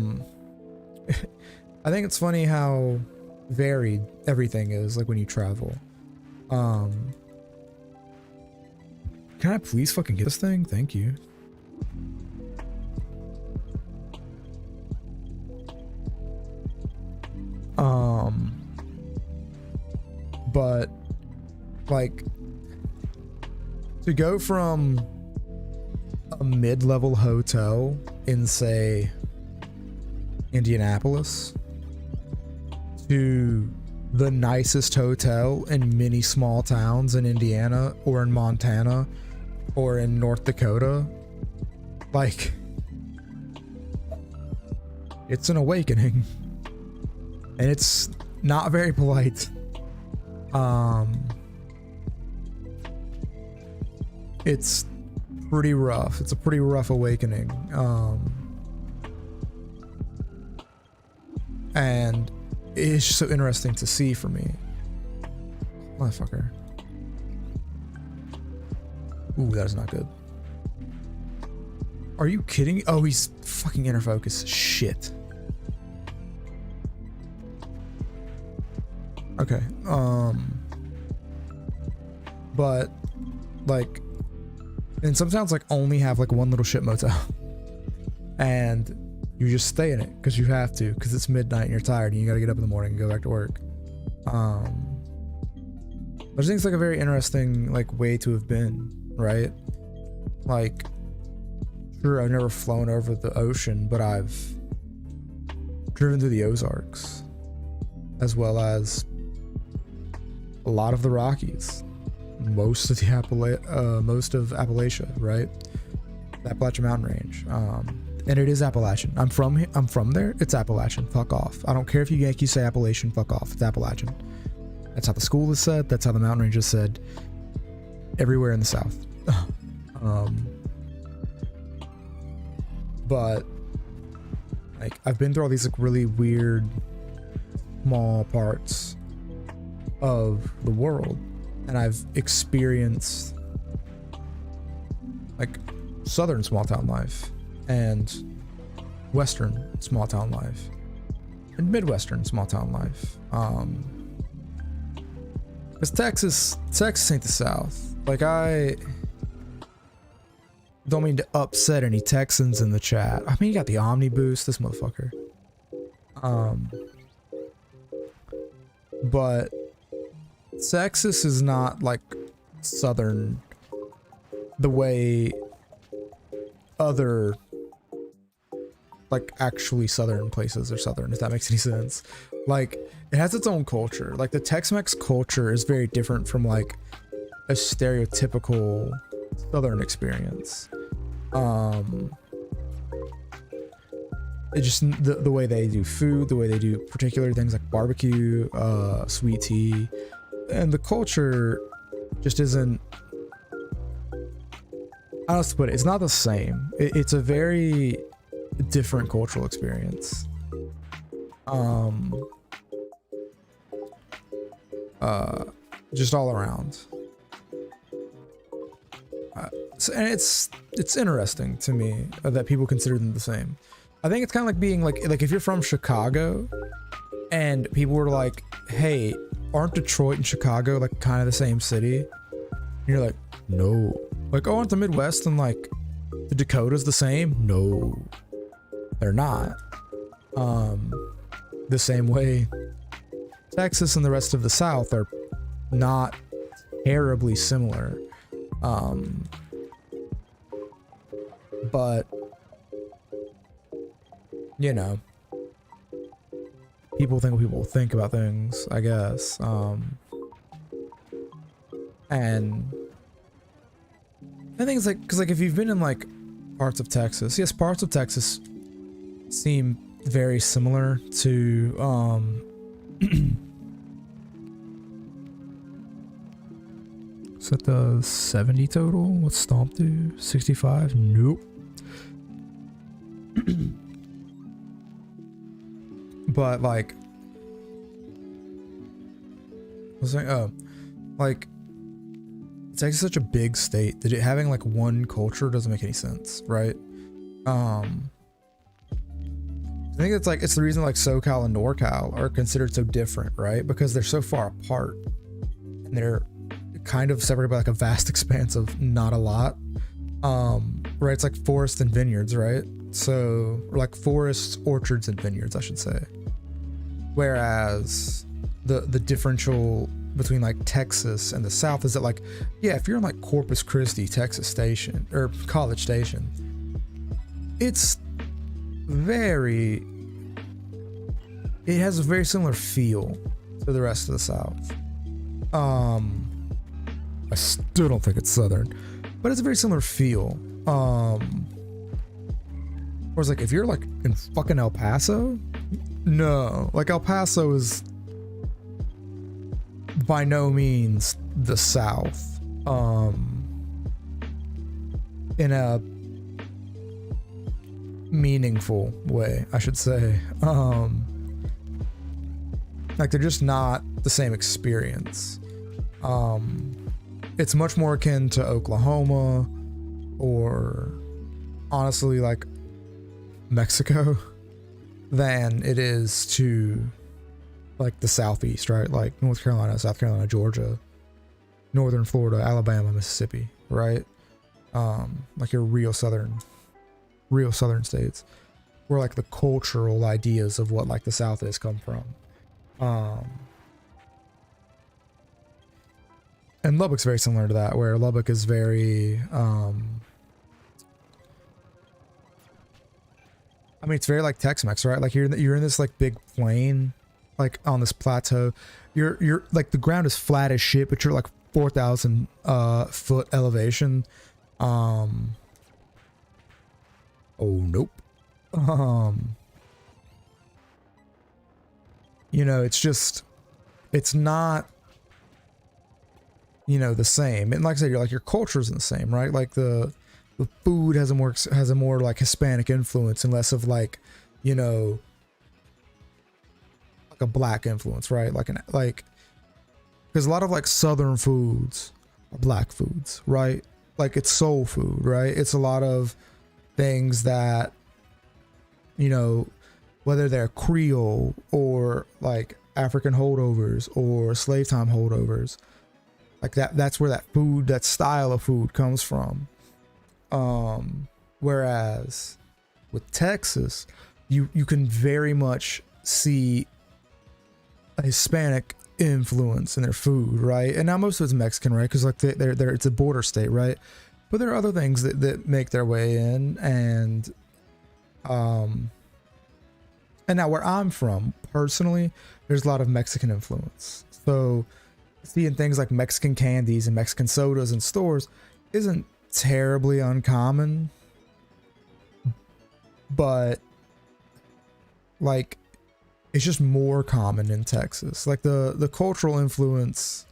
think it's funny how varied everything is, like, when you travel. Can I please fucking get this thing? Thank you. But, like, to go from a mid-level hotel in, say, Indianapolis to the nicest hotel in many small towns in Indiana or in Montana or in North Dakota, like, it's an awakening. And it's not very polite. It's pretty rough. It's a pretty rough awakening. And it's just so interesting to see for me. Motherfucker. Ooh, that is not good. Are you kidding? Oh, he's fucking inner focus. Shit. Okay. But like, and some towns like only have like one little shit motel, and you just stay in it because you have to, because it's midnight and you're tired and you got to get up in the morning and go back to work. I just think it's like a very interesting like way to have been, right? Like, sure, I've never flown over the ocean, but I've driven through the Ozarks. as well as a lot of the Rockies, most of the Appalachia, right? The Appalachian Mountain Range, and it is Appalachian. I'm from there. It's Appalachian. Fuck off. I don't care if you Yankees say Appalachian. Fuck off. It's Appalachian. That's how the school is said. That's how the mountain range is said. Everywhere in the South. But like I've been through all these like really weird small parts of the world, and I've experienced like southern small town life and western small town life and midwestern small town life. Because Texas ain't the South. Like, I don't mean to upset any Texans in the chat. I mean, you got the Omnibus, this motherfucker. But Texas is not like southern the way other like actually southern places are southern, if that makes any sense. Like, it has its own culture. Like, the Tex-Mex culture is very different from like a stereotypical southern experience. It just the way they do food, the way they do particular things like barbecue, sweet tea, and the culture just isn't, I don't know to put it, it's not the same. It's a very different cultural experience. Just all around. And it's interesting to me that people consider them the same. I think it's kind of like being like if you're from Chicago and people were like, hey, aren't Detroit and Chicago like kind of the same city? And you're like, no. Like, oh, aren't the Midwest and like the Dakotas the same? No, they're not. The same way Texas and the rest of the South are not terribly similar. But you know, people think about things, I guess. And I think it's like, because like if you've been in like parts of Texas, yes, parts of Texas seem very similar to is that the 70 total? What's Stomp do? 65? Nope. But like, I was like, oh, like Texas is such a big state that it having like one culture doesn't make any sense, right? I think it's the reason like SoCal and NorCal are considered so different, right? Because they're so far apart and they're kind of separated by like a vast expanse of not a lot. Right? It's like forests and vineyards, right? So, or like forests, orchards, and vineyards, I should say. Whereas the differential between like Texas and the South is that like, yeah, if you're in like Corpus Christi, Texas Station, or College Station, it has a very similar feel to the rest of the South. I still don't think it's Southern, but it's a very similar feel. Whereas like if you're like in fucking El Paso, no, like El Paso is by no means the South, in a meaningful way, I should say. Like they're just not the same experience. It's much more akin to Oklahoma or honestly like Mexico than it is to like the Southeast, right? Like North Carolina, South Carolina, Georgia, Northern Florida, Alabama, Mississippi, right? Like your real southern states where like the cultural ideas of what like the South is come from. And Lubbock's very similar to that, where Lubbock is very, I mean, it's very like Tex-Mex, right? Like you're in this like big plain like on this plateau. You're like the ground is flat as shit, but you're like 4,000 foot elevation. Oh nope. You know, it's not, you know, the same. And like I said, you're like, your culture isn't the same, right? Like the food has a more like Hispanic influence and less of like, you know, like a black influence, right? Like because a lot of like southern foods are black foods, right? Like it's soul food, right? It's a lot of things that, you know, whether they're Creole or like African holdovers or slave time holdovers, like that's where that food, that style of food comes from. Whereas with Texas, you can very much see a Hispanic influence in their food, right? And now most of it's Mexican, right? Because like they're it's a border state, right? But there are other things that make their way in, and now where I'm from, personally, there's a lot of Mexican influence. So seeing things like Mexican candies and Mexican sodas in stores isn't terribly uncommon, but like it's just more common in Texas. Like the cultural influence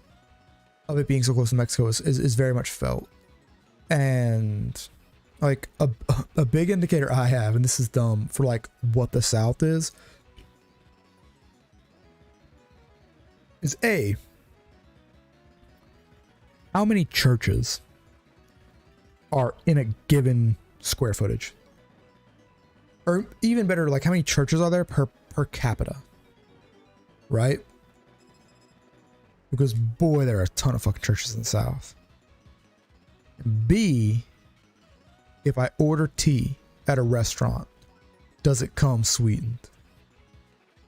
of it being so close to Mexico is very much felt. And like a big indicator I have, and this is dumb, for like what the South is A, how many churches are in a given square footage? Or even better, like how many churches are there per capita? Right? Because boy, there are a ton of fucking churches in the South. B, if I order tea at a restaurant, does it come sweetened?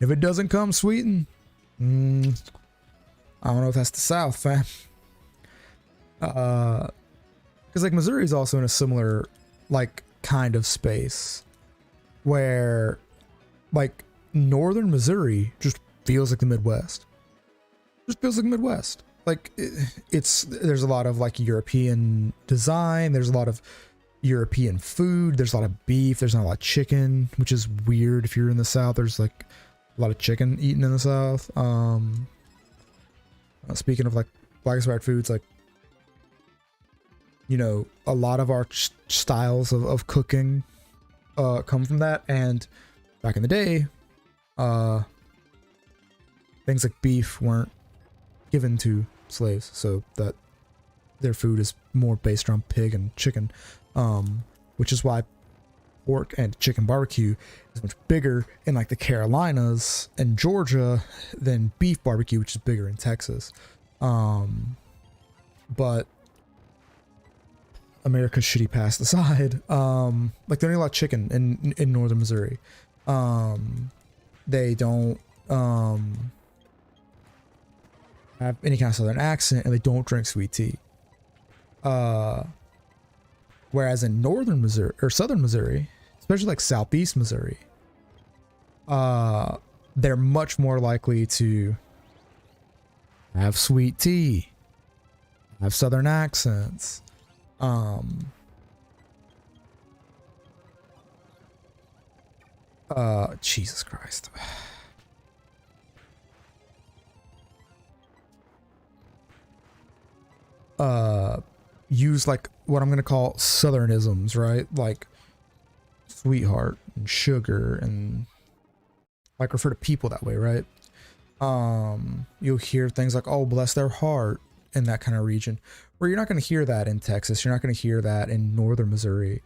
If it doesn't come sweetened, I don't know if that's the South, fam. Because like Missouri is also in a similar like kind of space where like northern Missouri just feels like the Midwest. Just feels like the Midwest. Like there's a lot of like European design. There's a lot of European food. There's a lot of beef. There's not a lot of chicken, which is weird. If you're in the South, there's like a lot of chicken eaten in the South. Speaking of like black inspired foods, like, you know, a lot of our styles of cooking come from that. And back in the day, things like beef weren't given to slaves, so that their food is more based around pig and chicken, which is why pork and chicken barbecue is much bigger in like the Carolinas and Georgia than beef barbecue, which is bigger in Texas. But America's shitty past aside, like they don't eat a lot of chicken in northern Missouri. They don't have any kind of southern accent, and they don't drink sweet tea. Whereas in northern Missouri or southern Missouri, especially like southeast Missouri, they're much more likely to have sweet tea, have southern accents. Jesus Christ. Use like what I'm gonna call southernisms, right? Like sweetheart and sugar, and like refer to people that way, right? You'll hear things like, oh, bless their heart, in that kind of region, where you're not going to hear that in Texas. You're not going to hear that in northern Missouri.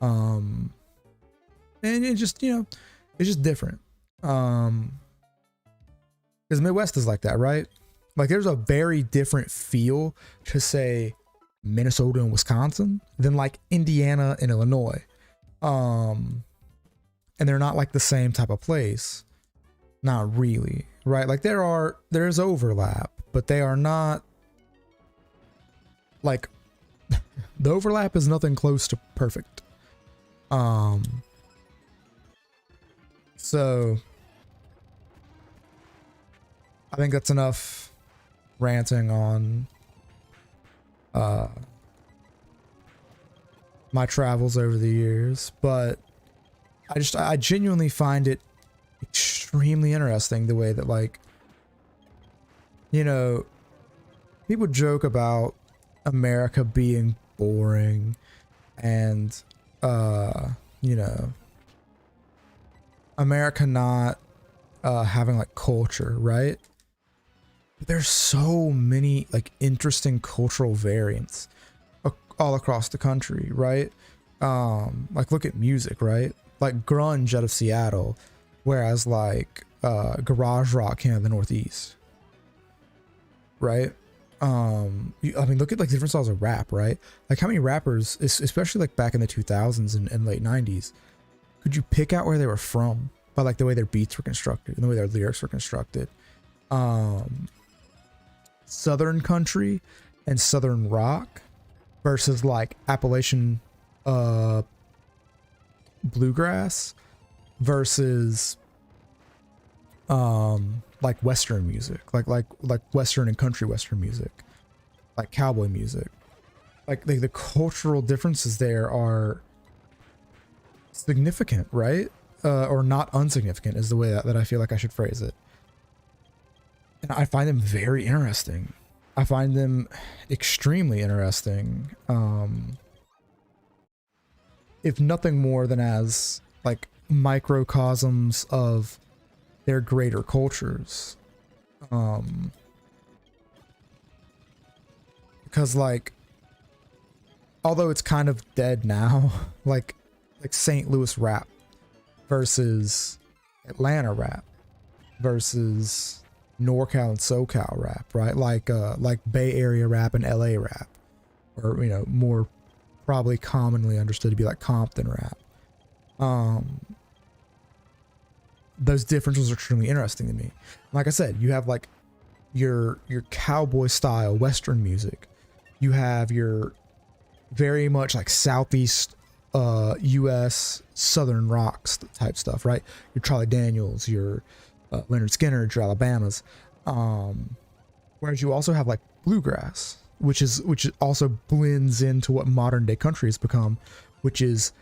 And it just, you know, it's just different. Because Midwest is like that, right? Like there's a very different feel to say Minnesota and Wisconsin than like Indiana and Illinois. And they're not like the same type of place. Not really, right? Like there's overlap, but they are not like the overlap is nothing close to perfect. So I think that's enough ranting on my travels over the years, but I genuinely find it extremely interesting the way that, like, you know, people joke about America being boring and you know, America not having like culture, right? But there's so many like interesting cultural variants all across the country, right? Like look at music, right? Like grunge out of Seattle, whereas like garage rock came out of the Northeast, right? I mean, look at like different styles of rap, right? Like how many rappers, especially like back in the 2000s and late 90s, could you pick out where they were from by like the way their beats were constructed and the way their lyrics were constructed? Southern country and Southern rock versus like Appalachian bluegrass versus like Western music, like Western and country Western music, like cowboy music. Like the cultural differences there are significant, right? Or not unsignificant is the way that I feel like I should phrase it. And I find them very interesting. I find them extremely interesting. If nothing more than as like microcosms of their greater cultures. Because like, although it's kind of dead now, like St. Louis rap versus Atlanta rap versus NorCal and SoCal rap, right? Like Bay Area rap and LA rap, or, you know, more probably commonly understood to be like Compton rap. Those differences are extremely interesting to me. Like I said, you have like your cowboy style Western music. You have your very much like Southeast US Southern rocks type stuff, right? Your Charlie Daniels, your Leonard Skinner, your Alabamas. Whereas you also have like bluegrass, which also blends into what modern day country has become, which is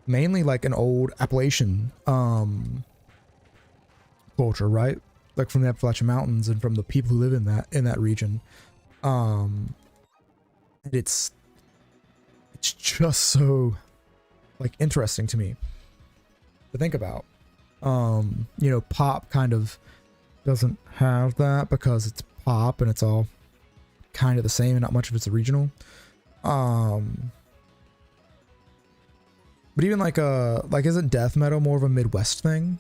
mainly like an old Appalachian culture, right? Like from the Appalachian Mountains and from the people who live in that region. And it's just so like interesting to me to think about. You know, pop kind of doesn't have that because it's pop and it's all kind of the same and not much of it's original. But even like isn't death metal more of a Midwest thing?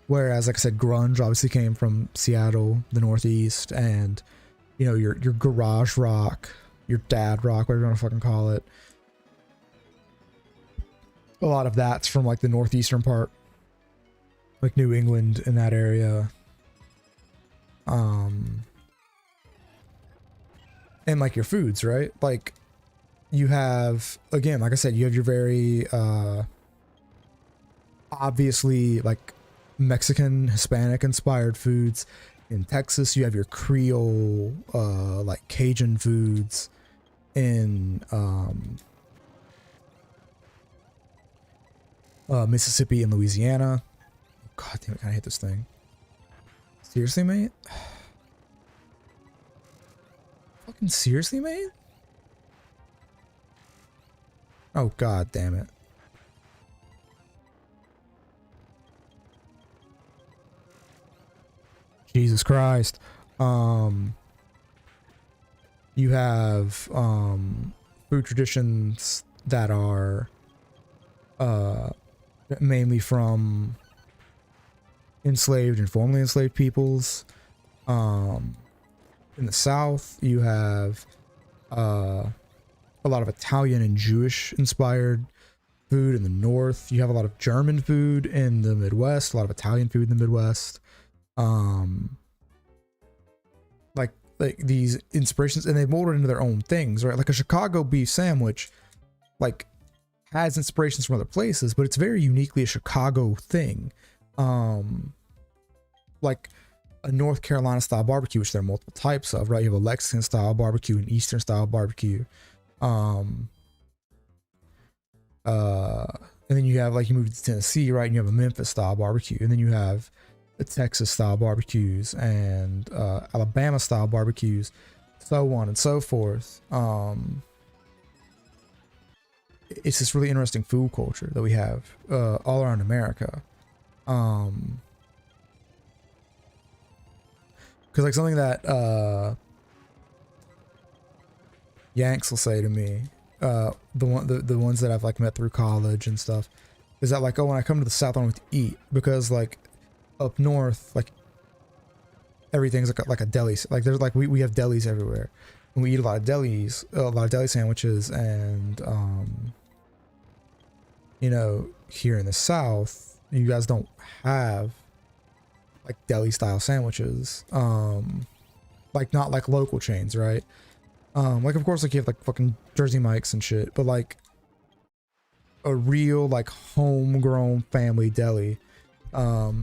Whereas, like I said, grunge obviously came from Seattle, the Northeast, and you know, your garage rock, your dad rock, whatever you want to fucking call it. A lot of that's from like the northeastern part, like New England in that area. And like your foods, right? Like you have, again, like I said, you have your very obviously like Mexican, Hispanic inspired foods. In Texas, you have your Creole, like Cajun foods. In Mississippi and Louisiana. God damn it, can I hit this thing? Seriously, mate? Fucking seriously, mate? Oh, god damn it. Jesus Christ. You have food traditions that are mainly from enslaved and formerly enslaved peoples. In the South, you have a lot of Italian and Jewish inspired food. In the North, you have a lot of German food. In the Midwest, a lot of Italian food in the Midwest. Like these inspirations, and they molded into their own things, right? Like a Chicago beef sandwich, like has inspirations from other places, but it's very uniquely a Chicago thing. like a North Carolina style barbecue, which there are multiple types of, right? You have a Lexington style barbecue, an Eastern style barbecue. And then you have, like, you move to Tennessee, right? And you have a Memphis style barbecue. And then you have the Texas style barbecues and Alabama style barbecues, so on and so forth. It's this really interesting food culture that we have all around America. Because, like, something that Yanks will say to me, the ones that I've, like, met through college and stuff, is that, like, oh, when I come to the South, I want to eat, because, like, up north, like, everything's like a deli. Like, there's, like, we have delis everywhere, and we eat a lot of delis, a lot of deli sandwiches, and you know, here in the South, you guys don't have, like, deli style sandwiches, like, not like local chains, right? Like, of course, like, you have, like, fucking Jersey Mike's and shit, but, like, a real, like, homegrown family deli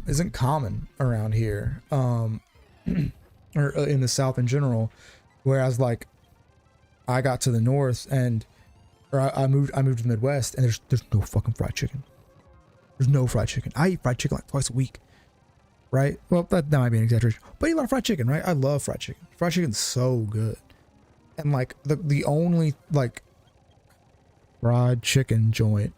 isn't common around here, or in the South in general. Whereas, like, I got to the North, and I moved to the Midwest, and there's no fucking fried chicken. There's no fried chicken. I eat fried chicken like twice a week, right? Well, that might be an exaggeration, but I eat a lot of fried chicken, right? I love fried chicken. Fried chicken's so good. And, like, the only, like, fried chicken joint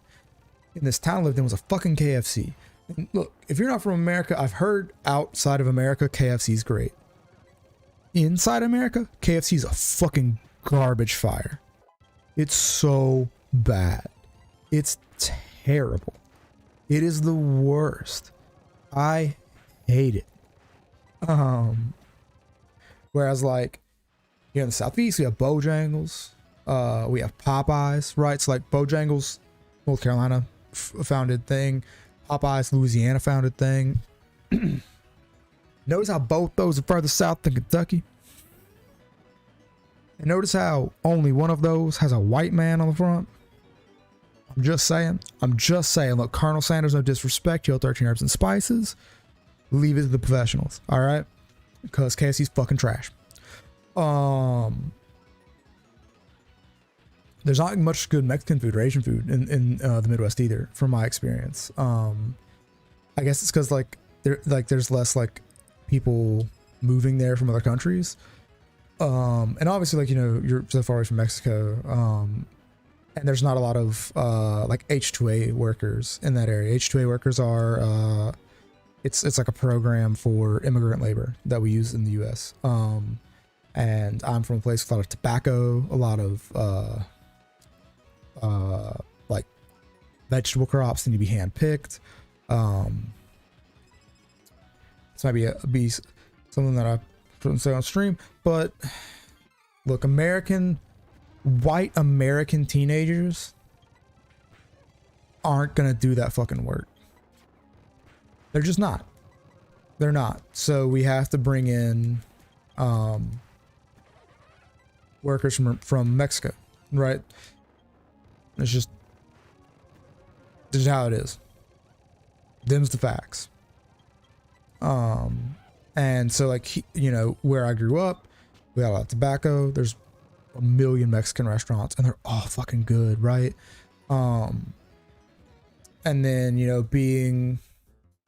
in this town I lived in was a fucking KFC. And look, if you're not from America, I've heard outside of America, KFC's great. Inside America, KFC's a fucking garbage fire. It's so bad. It's terrible. It is the worst. I hate it. Whereas, like, here in the Southeast, we have Bojangles. We have Popeyes, right? So, like, Bojangles, North Carolina founded thing. Popeyes, Louisiana founded thing. Notice how both those are further south than Kentucky. And notice how only one of those has a white man on the front. I'm just saying. Look, Colonel Sanders, no disrespect. You 13 herbs and spices. Leave it to the professionals, all right? Because KFC's fucking trash. There's not much good Mexican food or Asian food in the Midwest either, from my experience. I guess it's because, like, there's less, like, people moving there from other countries. And obviously, like, you know, you're so far away from Mexico, and there's not a lot of like H-2A workers in that area. H-2A workers are it's like a program for immigrant labor that we use in the U.S. And I'm from a place with a lot of tobacco, a lot of like vegetable crops that need to be hand picked. This might be something that I shouldn't say on stream, but look, white American teenagers aren't gonna do that fucking work. They're just not. They're not. So we have to bring in workers from Mexico, right? It's just this is how it is. Them's the facts. And so, like, you know, where I grew up, we got a lot of tobacco. There's a million Mexican restaurants, and they're all fucking good, right? And then, you know, being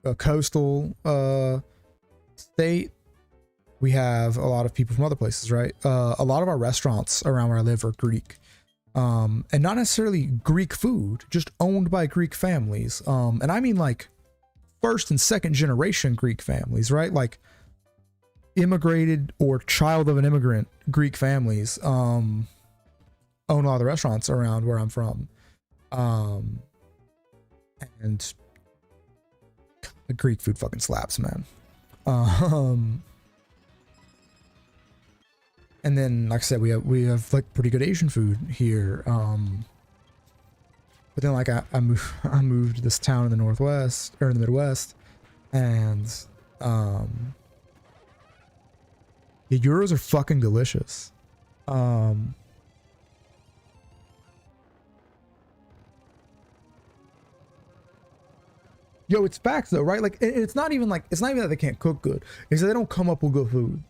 a coastal state, we have a lot of people from other places, right? A lot of our restaurants around where I live are Greek. And not necessarily Greek food, just owned by Greek families. And I mean, like, first and second generation Greek families, right? Like, immigrated or child of an immigrant Greek families own a lot of the restaurants around where I'm from. And the Greek food fucking slaps, man. And then, like I said, we have like pretty good Asian food here. But then, like, I moved to this town in the Northwest, or in the Midwest, and the gyros are fucking delicious. Yo, it's facts though, right? Like it's not even that they can't cook good. It's that they don't come up with good food,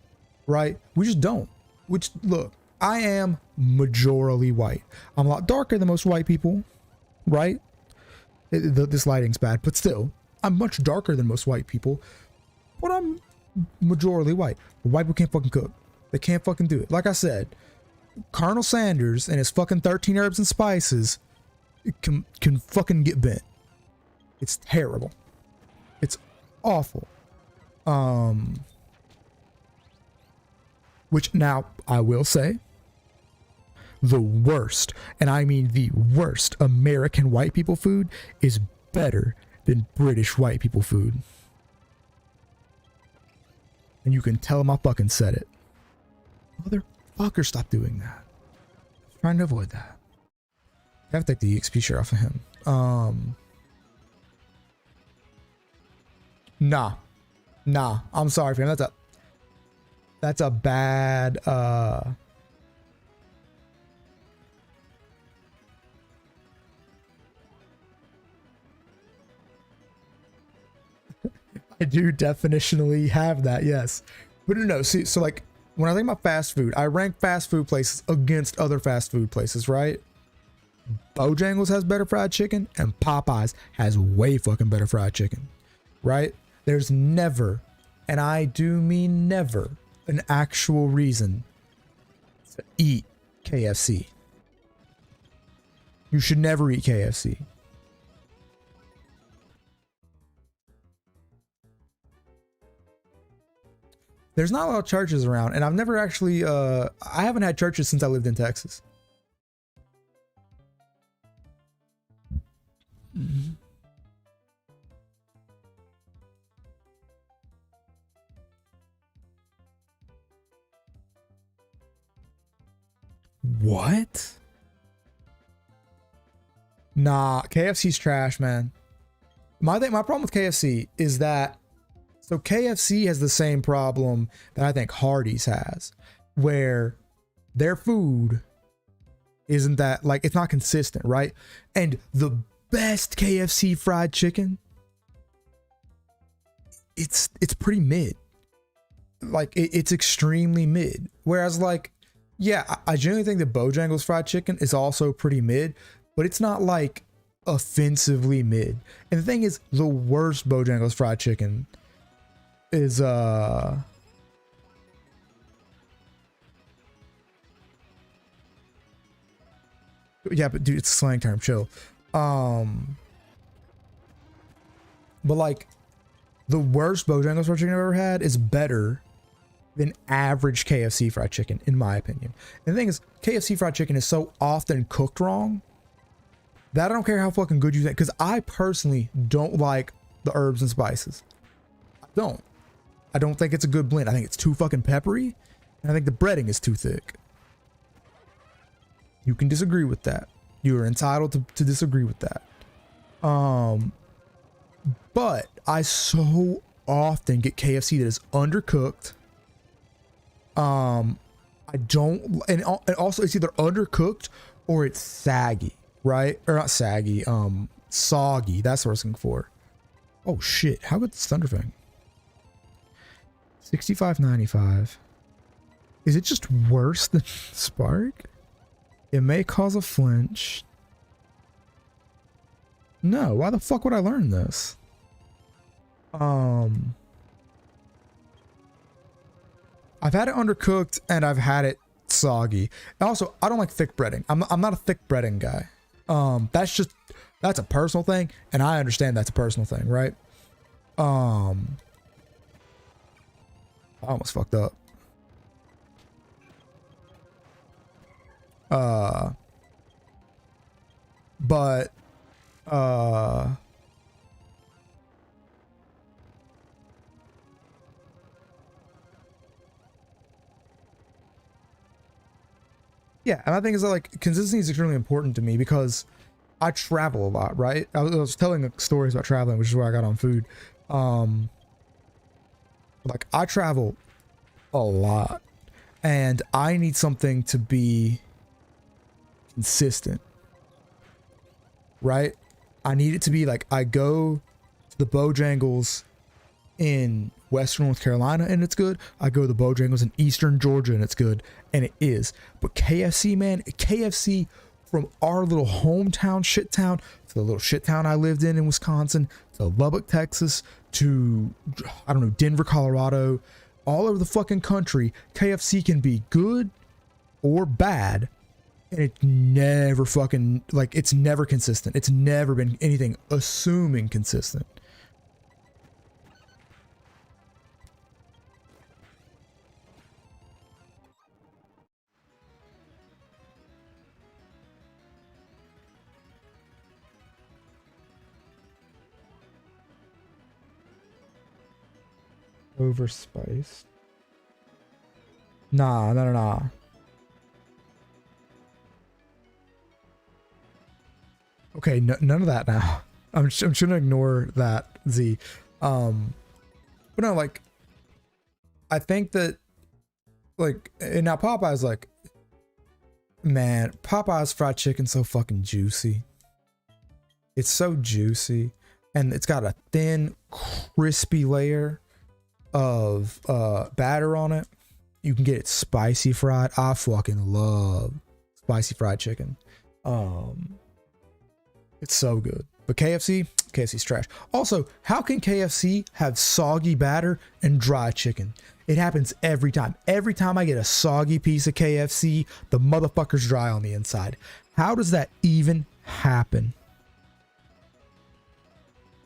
right? We just don't. Which look, I am majorly white. I'm a lot darker than most white people, right? This lighting's bad, but still, I'm much darker than most white people. But I'm majorly white. White people can't fucking cook. They can't fucking do it. Like I said, Colonel Sanders and his fucking 13 herbs and spices can fucking get bent. It's terrible. It's awful. Which now I will say, the worst, and I mean the worst American white people food is better than British white people food. And you can tell him I fucking said it. Motherfucker, stop doing that. I'm trying to avoid that. I have to take the EXP share off of him. Nah. I'm sorry, fam. That's a bad I do definitionally have that, yes. But no, see, so like when I think about fast food, I rank fast food places against other fast food places, right? Bojangles has better fried chicken and Popeyes has way fucking better fried chicken, right? There's never, and I do mean never, an actual reason to eat KFC. You should never eat KFC. There's not a lot of churches around, and I've never actually, I haven't had churches since I lived in Texas. What? Nah, KFC's trash, man. My problem with KFC is that, so KFC has the same problem that I think Hardee's has, where their food isn't that, like, it's not consistent, right? And the best KFC fried chicken, it's pretty mid. Like, it's extremely mid. Whereas, like, yeah, I genuinely think that Bojangles fried chicken is also pretty mid, but it's not like offensively mid. And the thing is, the worst Bojangles fried chicken is yeah, but dude, it's a slang term, chill. But like the worst Bojangles fried chicken I've ever had is better than average KFC fried chicken, in my opinion. And the thing is, KFC fried chicken is so often cooked wrong that I don't care how fucking good you think, because I personally don't like the herbs and spices. I don't think it's a good blend. I think it's too fucking peppery, and I think the breading is too thick. You can disagree with that. You are entitled to disagree with that. But I so often get KFC that is undercooked. I don't, and also it's either undercooked or it's saggy, right? Or not saggy, soggy. That's what I was looking for. Oh shit, how good is Thunderfang? 65.95. Is it just worse than Spark? It may cause a flinch. No, why the fuck would I learn this? I've had it undercooked and I've had it soggy. And also, I don't like thick breading. I'm not a thick breading guy. That's a personal thing, and I understand that's a personal thing, right? I almost fucked up. But yeah, and I think is that like consistency is extremely important to me because I travel a lot, right? I was telling stories about traveling, which is where I got on food. Like I travel a lot and I need something to be consistent, right? I need it to be like I go to the Bojangles in Western North Carolina and it's good. I go to the Bojangles in Eastern Georgia and it's good, and it is. But KFC, man, KFC from our little hometown shit town to the little shit town I lived in Wisconsin, to Lubbock, Texas, to, I don't know, Denver, Colorado, all over the fucking country, KFC can be good or bad, and it's never fucking, like, it's never consistent. It's never been anything assuming consistent. Overspiced. Nah. Okay, none of that now. I'm gonna ignore that, Z. But no, like, I think that, like, and now Popeye's like, man, Popeye's fried chicken's so fucking juicy. It's so juicy, and it's got a thin, crispy layer of batter on it. You can get it spicy fried. I fucking love spicy fried chicken. It's so good. But KFC's trash. Also, how can KFC have soggy batter and dry chicken? It happens every time. Every time I get a soggy piece of KFC, the motherfucker's dry on the inside. How does that even happen?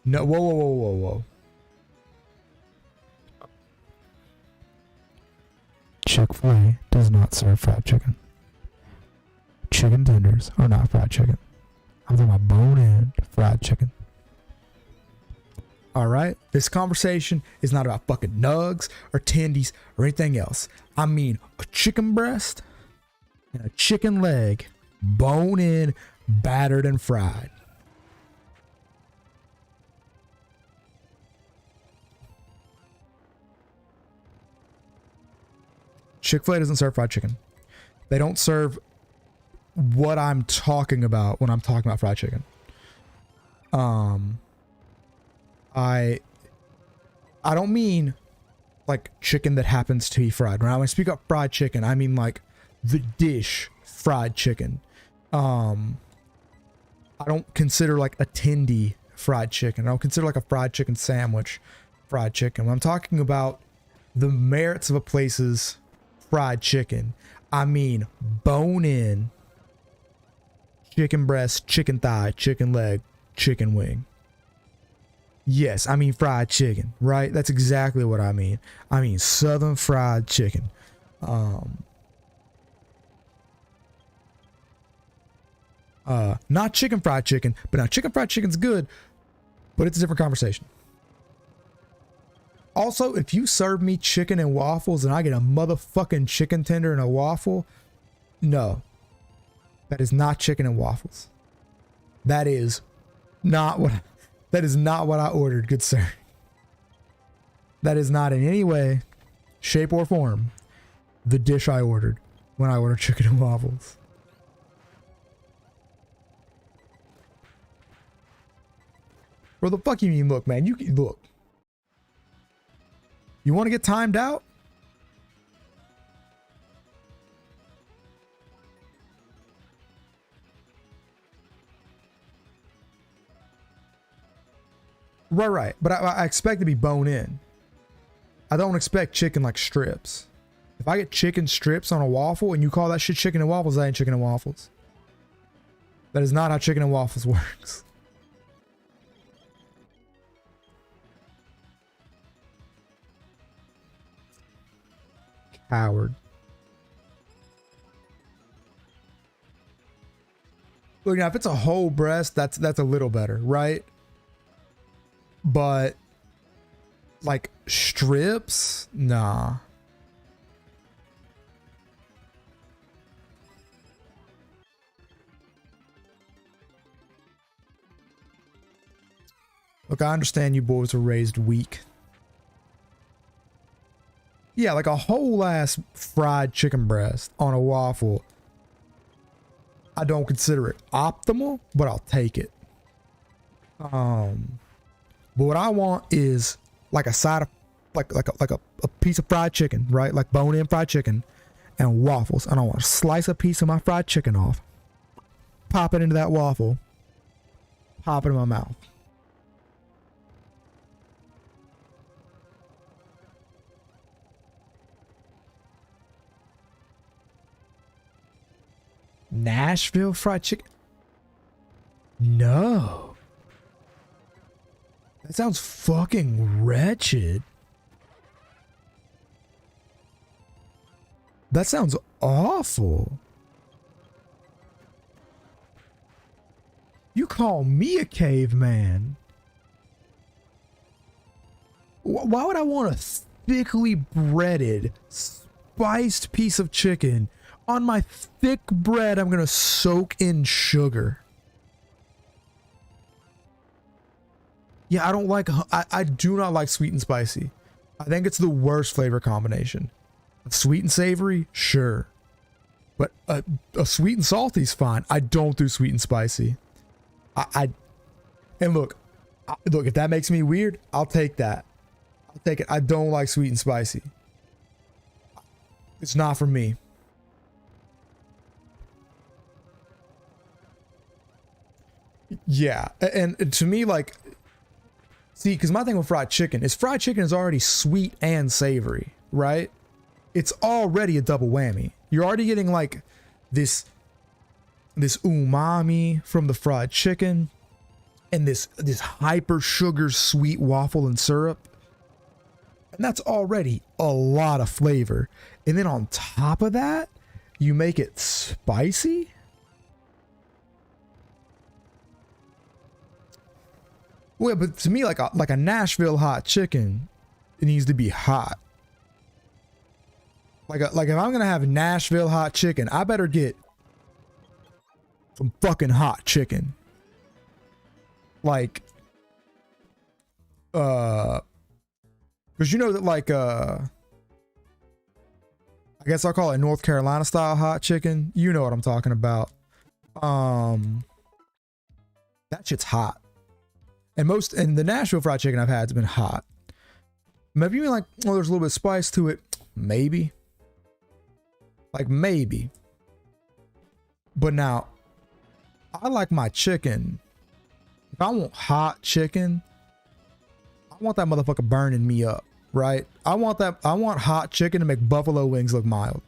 No, whoa. Chick-fil-A does not serve fried chicken. Chicken tenders are not fried chicken. I'm talking about bone-in fried chicken. Alright? This conversation is not about fucking nugs or tendies or anything else. I mean a chicken breast and a chicken leg, bone-in, battered and fried. Chick-fil-A doesn't serve fried chicken. They don't serve what I'm talking about when I'm talking about fried chicken. I don't mean like chicken that happens to be fried. When I speak of fried chicken, I mean like the dish fried chicken. I don't consider like a tendy fried chicken. I don't consider like a fried chicken sandwich fried chicken. When I'm talking about the merits of a place's fried chicken, I mean bone-in chicken breast, chicken thigh, chicken leg, chicken wing. Yes, I mean fried chicken, right? That's exactly what I mean. I mean southern fried chicken. Not chicken fried chicken, but now chicken fried chicken's good, but it's a different conversation. Also, if you serve me chicken and waffles and I get a motherfucking chicken tender and a waffle, no. That is not chicken and waffles. That is not what I ordered, good sir. That is not in any way, shape, or form the dish I ordered when I ordered chicken and waffles. Bro, the fuck you mean, look, man, look. You want to get timed out? Right. But I expect to be bone in. I don't expect chicken like strips. If I get chicken strips on a waffle and you call that shit chicken and waffles, that ain't chicken and waffles. That is not how chicken and waffles works. Coward. Look, now if it's a whole breast, that's a little better, right? But like strips, nah. Look, I understand you boys were raised weak. Yeah, like a whole ass fried chicken breast on a waffle. I don't consider it optimal, but I'll take it. But what I want is like a side of like a piece of fried chicken, right? Like bone-in fried chicken and waffles. And I want to slice a piece of my fried chicken off, pop it into that waffle, pop it in my mouth. Nashville fried chicken? No. That sounds fucking wretched. That sounds awful. You call me a caveman? Why would I want a thickly breaded, spiced piece of chicken? On my thick bread, I'm gonna soak in sugar. Yeah, I don't like, I do not like sweet and spicy. I think it's the worst flavor combination. Sweet and savory, sure. But a sweet and salty is fine. I don't do sweet and spicy. And look, if that makes me weird, I'll take that. I'll take it. I don't like sweet and spicy. It's not for me. Yeah, and to me, like, see, because my thing with fried chicken is already sweet and savory, right? It's already a double whammy. You're already getting like this umami from the fried chicken and this hyper sugar sweet waffle and syrup. And that's already a lot of flavor. And then on top of that, you make it spicy? Well, but to me, like a Nashville hot chicken, it needs to be hot. Like if I'm gonna have Nashville hot chicken, I better get some fucking hot chicken. Like, because you know that, like, I guess I'll call it North Carolina style hot chicken. You know what I'm talking about. That shit's hot. And the Nashville fried chicken I've had has been hot. Maybe you mean like, well, there's a little bit of spice to it. Maybe. Like, maybe. But now, I like my chicken. If I want hot chicken, I want that motherfucker burning me up, right? I want hot chicken to make buffalo wings look mild.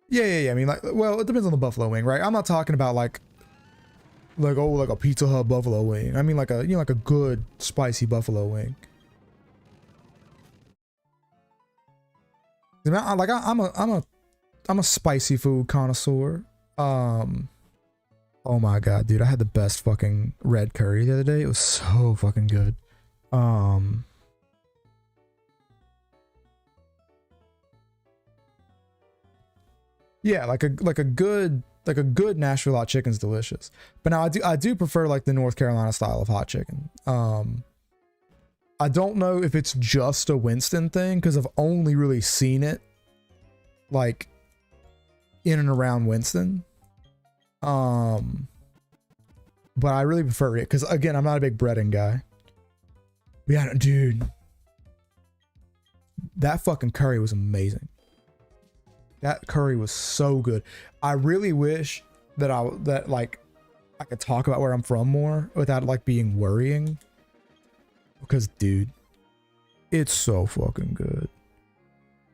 Yeah. I mean, like, well, it depends on the buffalo wing, right? I'm not talking about like a Pizza Hut buffalo wing. I mean, like a, like a good spicy buffalo wing. I'm a spicy food connoisseur. Oh my god, dude, I had the best fucking red curry the other day. It was so fucking good. Yeah, like a good Nashville hot chicken's delicious. But now I do prefer like the North Carolina style of hot chicken. I don't know if it's just a Winston thing because I've only really seen it like in and around Winston. But I really prefer it because, again, I'm not a big breading guy. Yeah, dude, that fucking curry was amazing. That curry was so good. I really wish that I could talk about where I'm from more without like being worrying. Because, dude, it's so fucking good.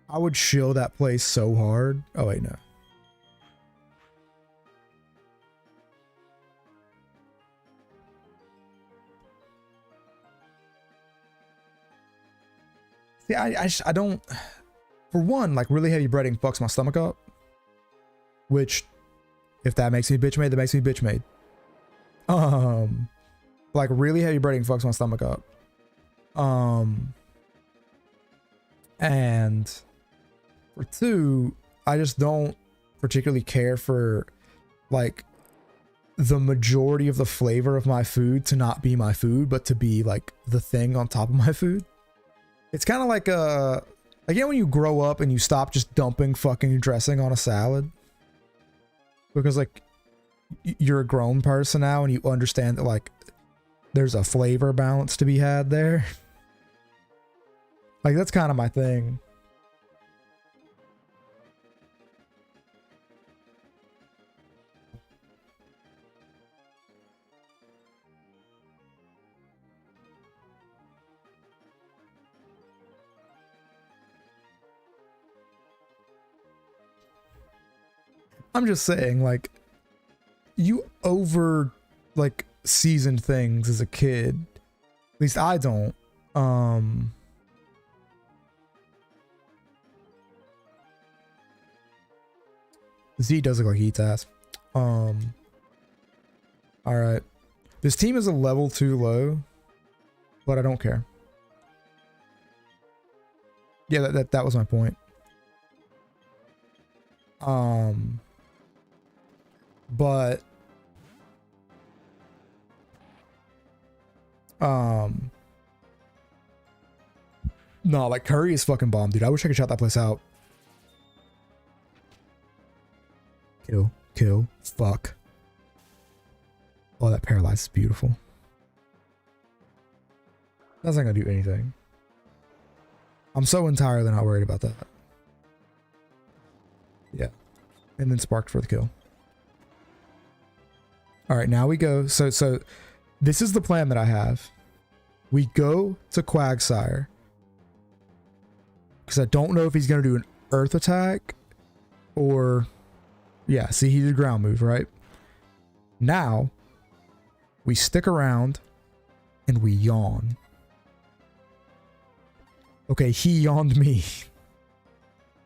I would shill that place so hard. Oh wait, no. See, I don't. For one, like, really heavy breading fucks my stomach up. Which, if that makes me bitch made, that makes me bitch made. Like, really heavy breading fucks my stomach up. And for two, I just don't particularly care for like the majority of the flavor of my food to not be my food, but to be like the thing on top of my food. It's kind of like again, when you grow up and you stop just dumping fucking dressing on a salad. Because like you're a grown person now and you understand that like there's a flavor balance to be had there. Like that's kind of my thing. I'm just saying, like, you over, like, seasoned things as a kid. At least I don't. Z does look like he eats ass. Alright. This team is a level 2 low, but I don't care. Yeah, that was my point. But no, like Curry is fucking bomb, dude. I wish I could shut that place out. Kill, fuck. Oh, that paralyze is beautiful. That's not gonna do anything. I'm so entirely not worried about that. Yeah. And then sparked for the kill. All right, now we go. So this is the plan that I have. We go to Quagsire. Because I don't know if he's going to do an earth attack or... Yeah, see, he did ground move, right? Now, we stick around and we yawn. Okay, he yawned me.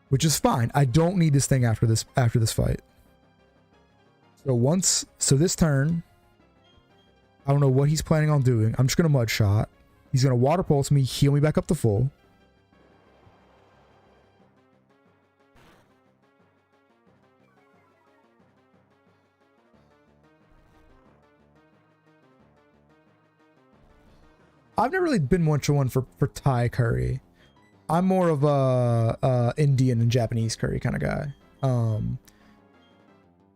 Which is fine. I don't need this thing after this fight. So this turn, I don't know what he's planning on doing. I'm just going to mud shot. He's going to water pulse me, heal me back up to full. I've never really been much of one for Thai curry. I'm more of a Indian and Japanese curry kind of guy.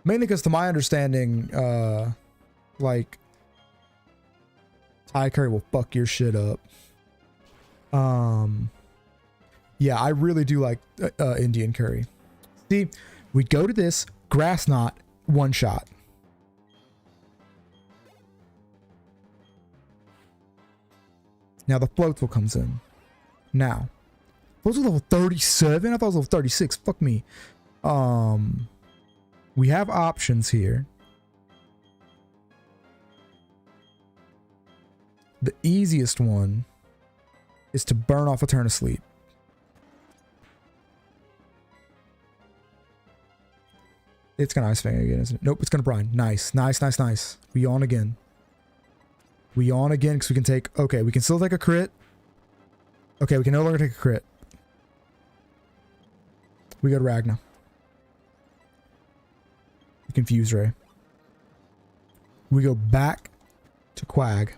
Mainly because to my understanding, like Thai curry will fuck your shit up. Yeah, I really do like Indian curry. See, we go to this grass knot, one shot. Now the float will comes in. Now, float's level 37. I thought it was level 36. Fuck me. We have options here. The easiest one is to burn off a turn of sleep. It's gonna Ice Fang again, isn't it? Nope, it's gonna brine. Nice. We yawn again. We yawn again because we can take... Okay, we can still take a crit. Okay, we can no longer take a crit. We go to Ragna. We confuse Ray. We go back to Quag.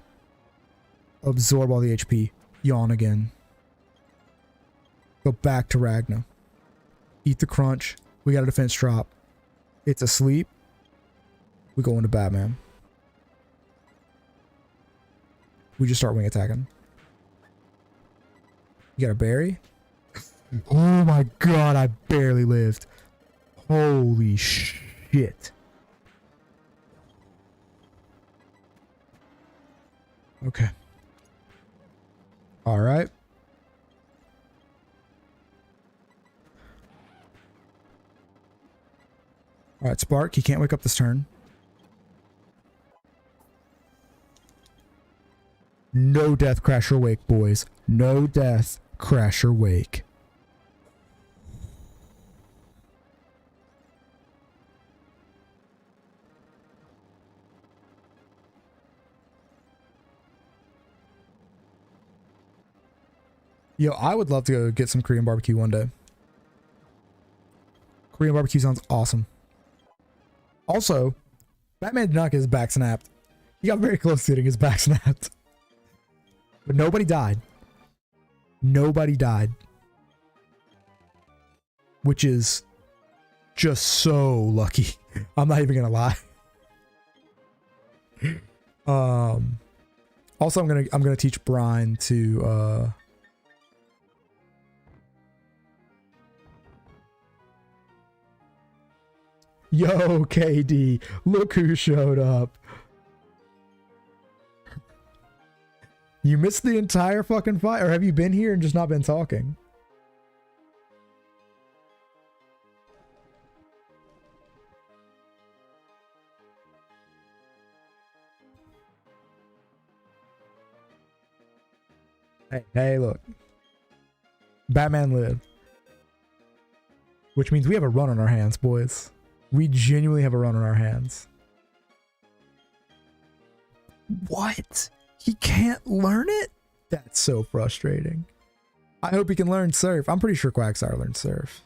Absorb all the HP. Yawn again. Go back to Ragna. Eat the crunch. We got a defense drop. It's asleep. We go into Batman. We just start wing attacking. You got a berry? Oh my god, I barely lived. Holy shit. Okay. Alright. Alright, Spark, he can't wake up this turn. No death, crash, or wake, boys. No death, crash, or wake. Yo, I would love to go get some Korean barbecue one day. Korean barbecue sounds awesome. Also, Batman did not get his back snapped. He got very close to getting his back snapped. But nobody died. Nobody died. Which is just so lucky. I'm not even gonna lie. Also I'm gonna teach Brian to Yo, KD, look who showed up. You missed the entire fucking fight, or have you been here and just not been talking? Hey, look. Batman lived. Which means we have a run on our hands, boys. We genuinely have a run on our hands. What? He can't learn it? That's so frustrating. I hope he can learn Surf. I'm pretty sure Quagsire learned Surf.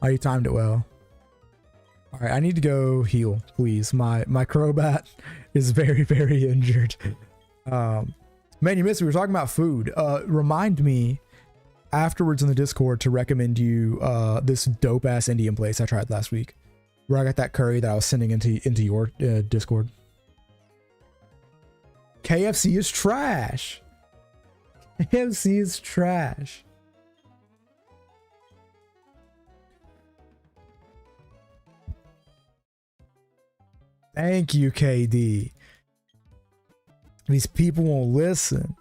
Oh, you timed it well. Alright, I need to go heal, please. My Crobat is very, very injured. Man, you missed. We were talking about food. Remind me afterwards in the Discord to recommend you this dope ass Indian place I tried last week, where I got that curry that I was sending into your Discord. KFC is trash. KFC is trash. Thank you, KD. These people won't listen.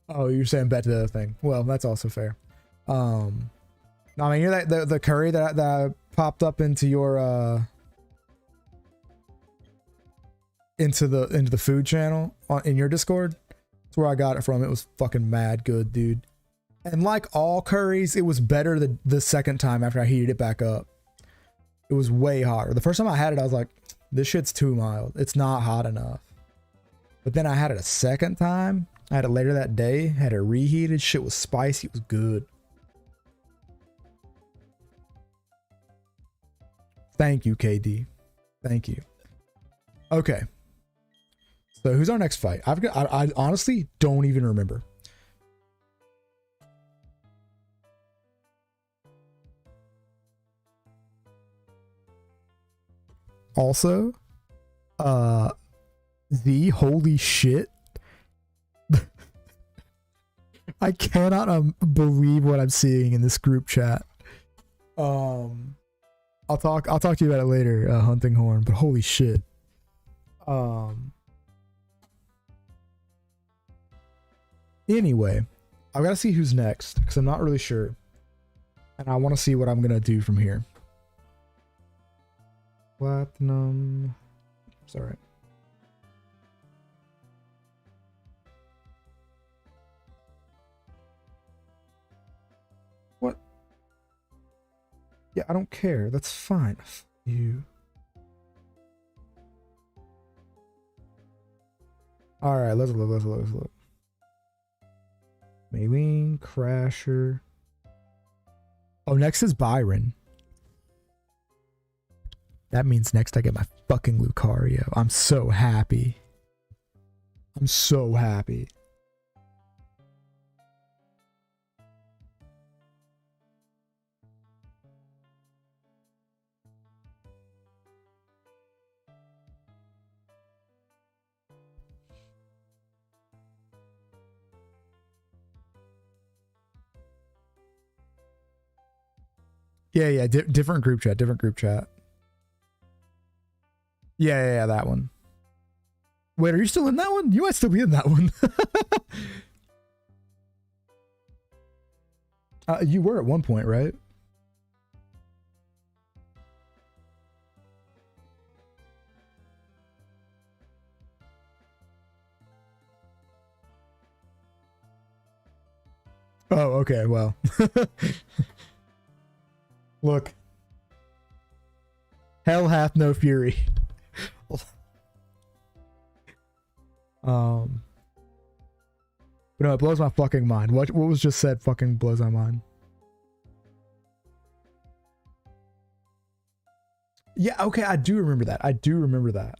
Oh, you're saying bet to the other thing. Well, that's also fair. I mean, you're the curry that popped up into your into the food channel in your Discord. That's where I got it from. It was fucking mad good, dude. And like all curries, it was better the second time after I heated it back up. It was way hotter. The first time I had it, I was like, this shit's too mild. It's not hot enough. But then I had it a second time. I had it later that day. Had it reheated. Shit was spicy. It was good. Thank you, KD. Thank you. Okay. So who's our next fight? I honestly don't even remember. Also, the holy shit. I cannot believe what I'm seeing in this group chat. I'll talk to you about it later, Hunting Horn, but holy shit. Anyway, I've got to see who's next because I'm not really sure. And I want to see what I'm going to do from here. Platinum. Sorry. What? Yeah, I don't care. That's fine. F you. All right, let's look. Maylene, Crasher. Oh, next is Byron. That means next I get my fucking Lucario. I'm so happy. I'm so happy. Yeah, different group chat, Yeah, that one. Wait, are you still in that one? You might still be in that one. You were at one point, right? Oh, okay, well. Look. Hell hath no fury. Um, but no, it blows my fucking mind. What was just said fucking blows my mind. Yeah, okay, I do remember that. I do remember that.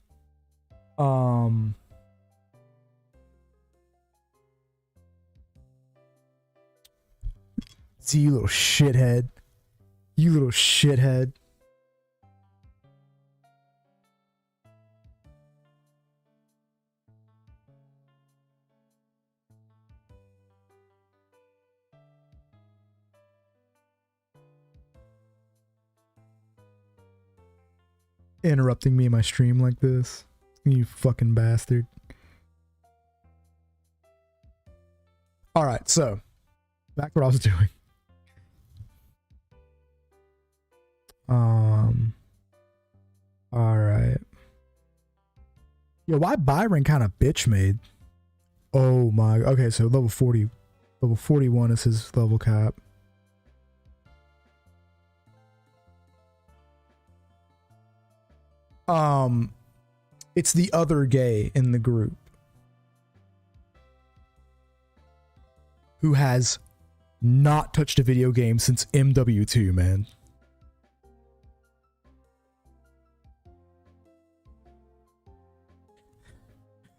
See, you little shithead. You little shithead. Interrupting me in my stream like this. You fucking bastard. Alright, so back to what I was doing. Alright. Yo, why Byron kind of bitch made? Oh my, okay, so level 40, level 41 is his level cap. It's the other gay in the group who has not touched a video game since MW2, man.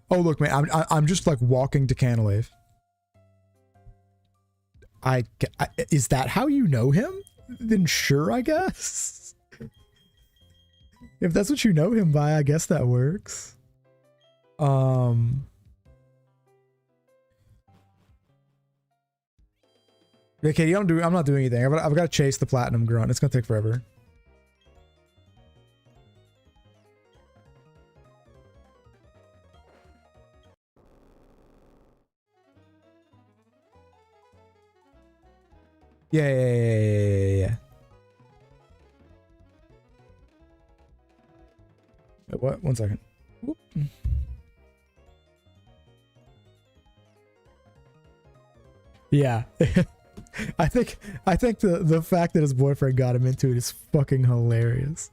Oh look, man, I'm just like walking to Canalave. Is that how you know him? Then sure, I guess. If that's what you know him by, I guess that works. Okay, I'm not doing anything. I've got to chase the platinum grunt. It's gonna take forever. Yeah. Wait, what? 1 second. Whoop. Yeah. I think the fact that his boyfriend got him into it is fucking hilarious.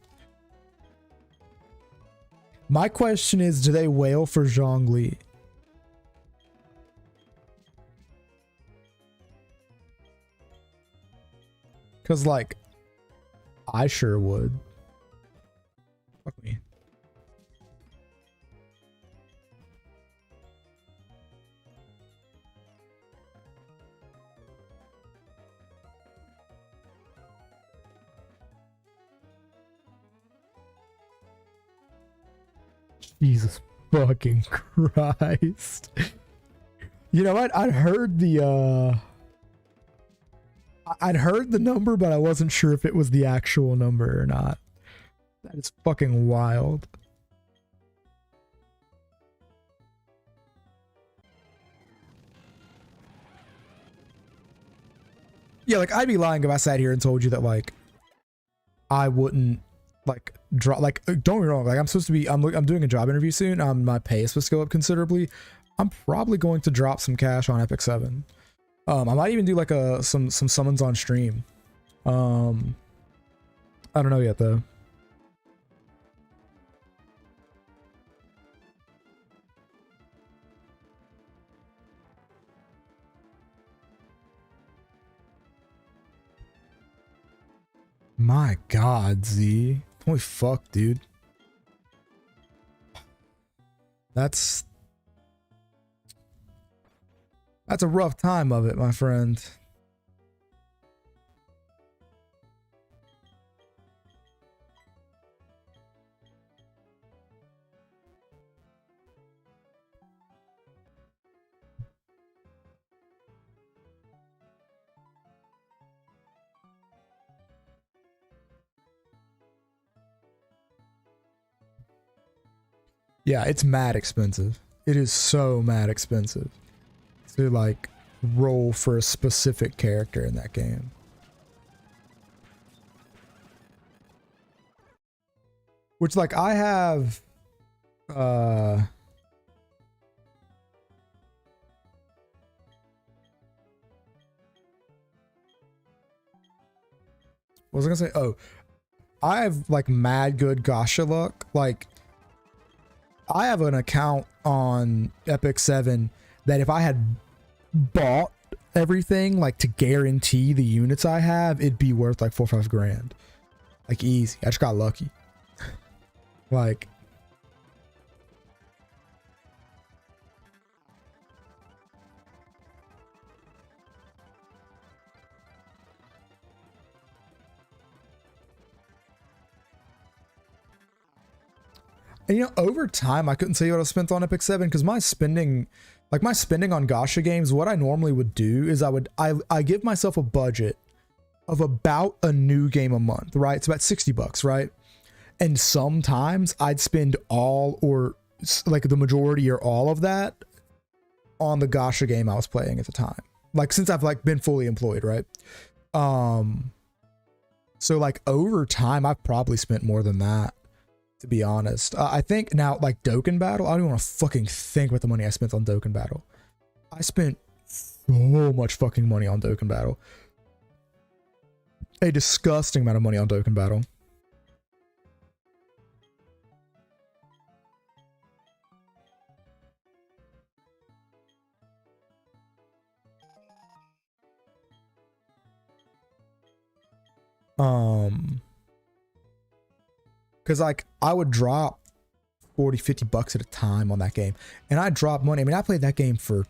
My question is, do they wail for Zhongli? Cause like, I sure would. Fuck me. Jesus fucking Christ. You know what? I'd heard the number, but I wasn't sure if it was the actual number or not. That is fucking wild. Yeah, like I'd be lying if I sat here and told you that like I wouldn't like drop, like don't get me wrong, like I'm supposed to be, I'm doing a job interview soon. My pay is supposed to go up considerably. I'm probably going to drop some cash on Epic 7. I might even do like some summons on stream. I don't know yet though. My God, Z. Holy fuck, dude. That's a rough time of it, my friend. Yeah, it's mad expensive. It is so mad expensive to like roll for a specific character in that game. Which like I have what was I gonna say? Oh, I have like mad good gacha luck. Like I have an account on Epic 7 that if I had bought everything like to guarantee the units I have, it'd be worth like 4 or 5 grand. Like easy. I just got lucky. Like, and you know, over time, I couldn't tell you what I spent on Epic 7 because my spending, like my spending on Gacha games, what I normally would do is I give myself a budget of about a new game a month, right? It's about 60 bucks, right? And sometimes I'd spend all or like the majority or all of that on the Gacha game I was playing at the time. Like since I've like been fully employed, right? So like over time, I've probably spent more than that, to be honest. I think now like Dokkan Battle, I don't even want to fucking think about the money I spent on Dokkan Battle. I spent so much fucking money on Dokkan Battle. A disgusting amount of money on Dokkan Battle. Because like I would drop 40, 50 bucks at a time on that game, and I dropped money. I mean, I played that game for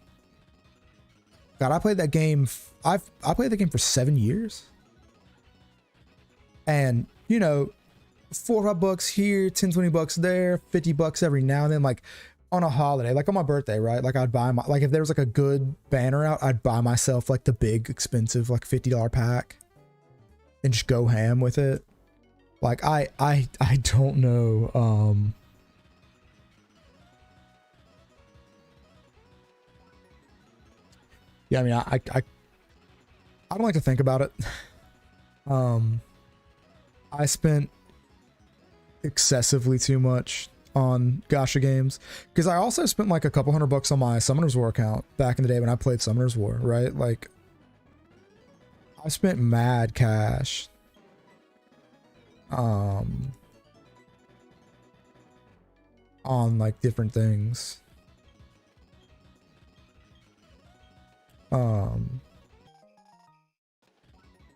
God, I played that game. I played the game for 7 years, and you know, 4 or 5 bucks here, 10, 20 bucks there, 50 bucks every now and then, like on a holiday, like on my birthday, right? Like I'd buy my, like if there was like a good banner out, I'd buy myself like the big expensive like $50 pack and just go ham with it. Like I don't know. Yeah, I mean, I don't like to think about it. I spent excessively too much on Gacha games because I also spent like a couple $100 on my Summoner's War account back in the day when I played Summoner's War, right? Like I spent mad cash. On like different things.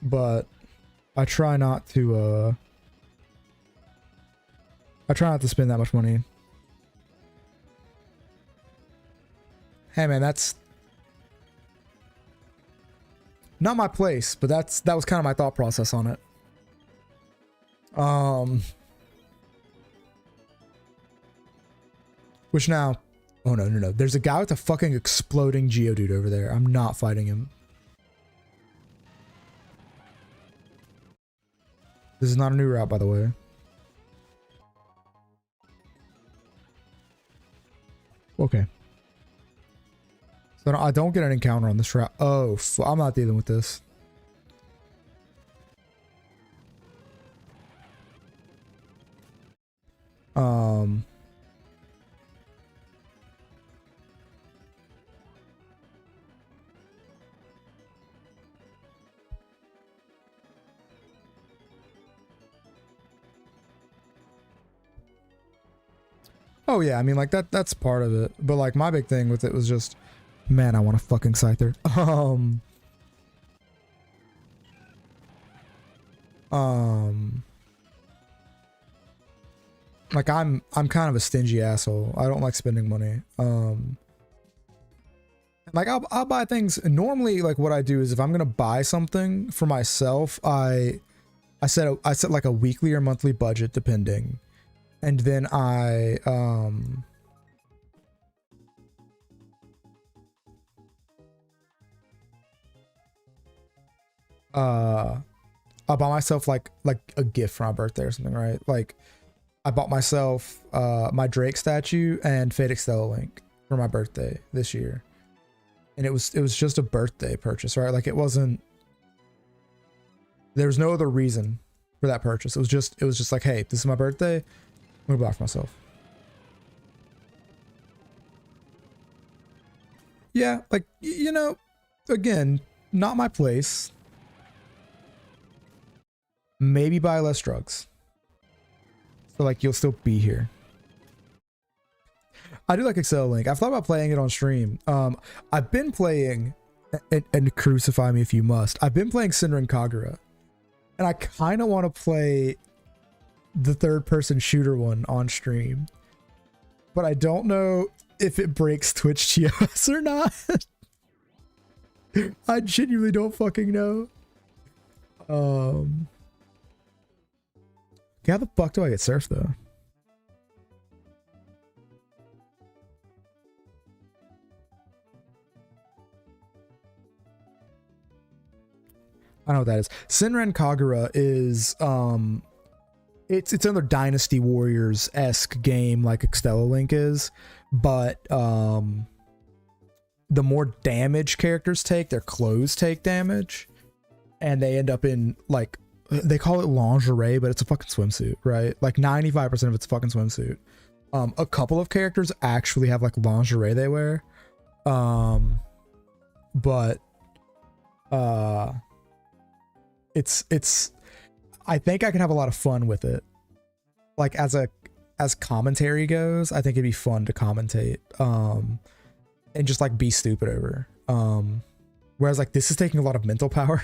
But I try not to spend that much money. Hey man, that's not my place, but that was kind of my thought process on it. Which now, oh no, there's a guy with a fucking exploding Geodude over there. I'm not fighting him. This is not a new route, by the way. Okay. So I don't get an encounter on this route. Oh, I'm not dealing with this. Oh yeah, I mean like that's part of it. But like my big thing with it was just, man, I want a fucking Scyther. Like I'm kind of a stingy asshole. I don't like spending money. Like I'll buy things. Normally, like what I do is if I'm gonna buy something for myself, I set like a weekly or monthly budget depending, and then I'll buy myself like a gift for my birthday or something, right? Like I bought myself my Drake statue and Fate Extella Link for my birthday this year. And it was just a birthday purchase, right? Like it wasn't, there was no other reason for that purchase. It was just like, hey, this is my birthday, I'm gonna buy it for myself. Yeah, like, you know, again, not my place. Maybe buy less drugs. So like you'll still be here. I do like Excel Link. I've thought about playing it on stream. I've been playing, and crucify me if you must. I've been playing Senran Kagura, and I kind of want to play the third-person shooter one on stream, but I don't know if it breaks Twitch TOS or not. I genuinely don't fucking know. How the fuck do I get surf though? I don't know what that is. Senran Kagura is it's another Dynasty Warriors-esque game like Extella Link is, but the more damage characters take, their clothes take damage, and they end up in, like, they call it lingerie, but it's a fucking swimsuit, right? Like 95% of it's a fucking swimsuit. A couple of characters actually have like lingerie they wear, but it's I think I can have a lot of fun with it. Like as commentary goes, I think it'd be fun to commentate and just like be stupid over. Whereas like this is taking a lot of mental power.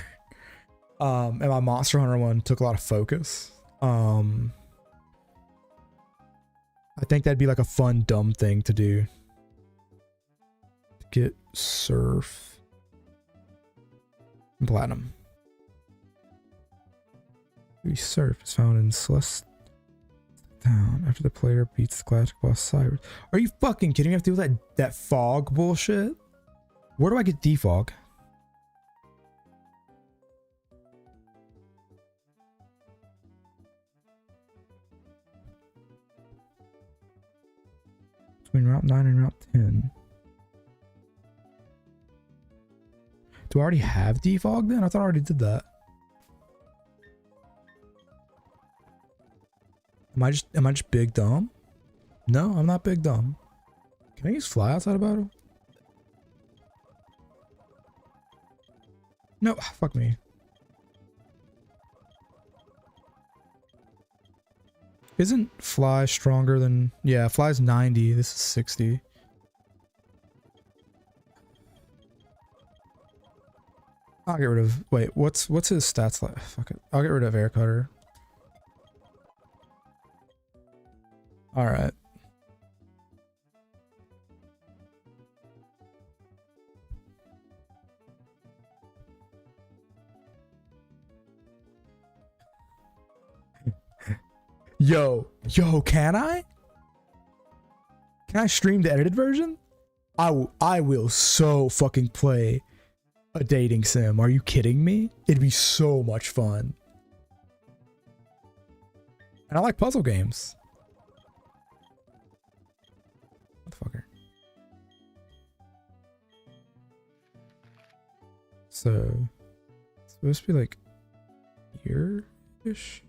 And my Monster Hunter one took a lot of focus. I think that'd be like a fun dumb thing to do. Get surf and platinum. Surf is found in Celeste Town after the player beats the classic boss Cyrus. Are you fucking kidding me? I have to do that fog bullshit? Where do I get defog? Between Route 9 and Route 10. Do I already have defog then? I thought I already did that. Am I just big dumb? No, I'm not big dumb. Can I use fly outside of battle? No, fuck me. Isn't fly stronger than... Yeah, fly's 90. This is 60. I'll get rid of... Wait, what's his stats like? Fuck it. I'll get rid of air cutter. Alright. Yo, can I? Can I stream the edited version? I will so fucking play a dating sim. Are you kidding me? It'd be so much fun. And I like puzzle games. Motherfucker. So, it's supposed to be like here-ish?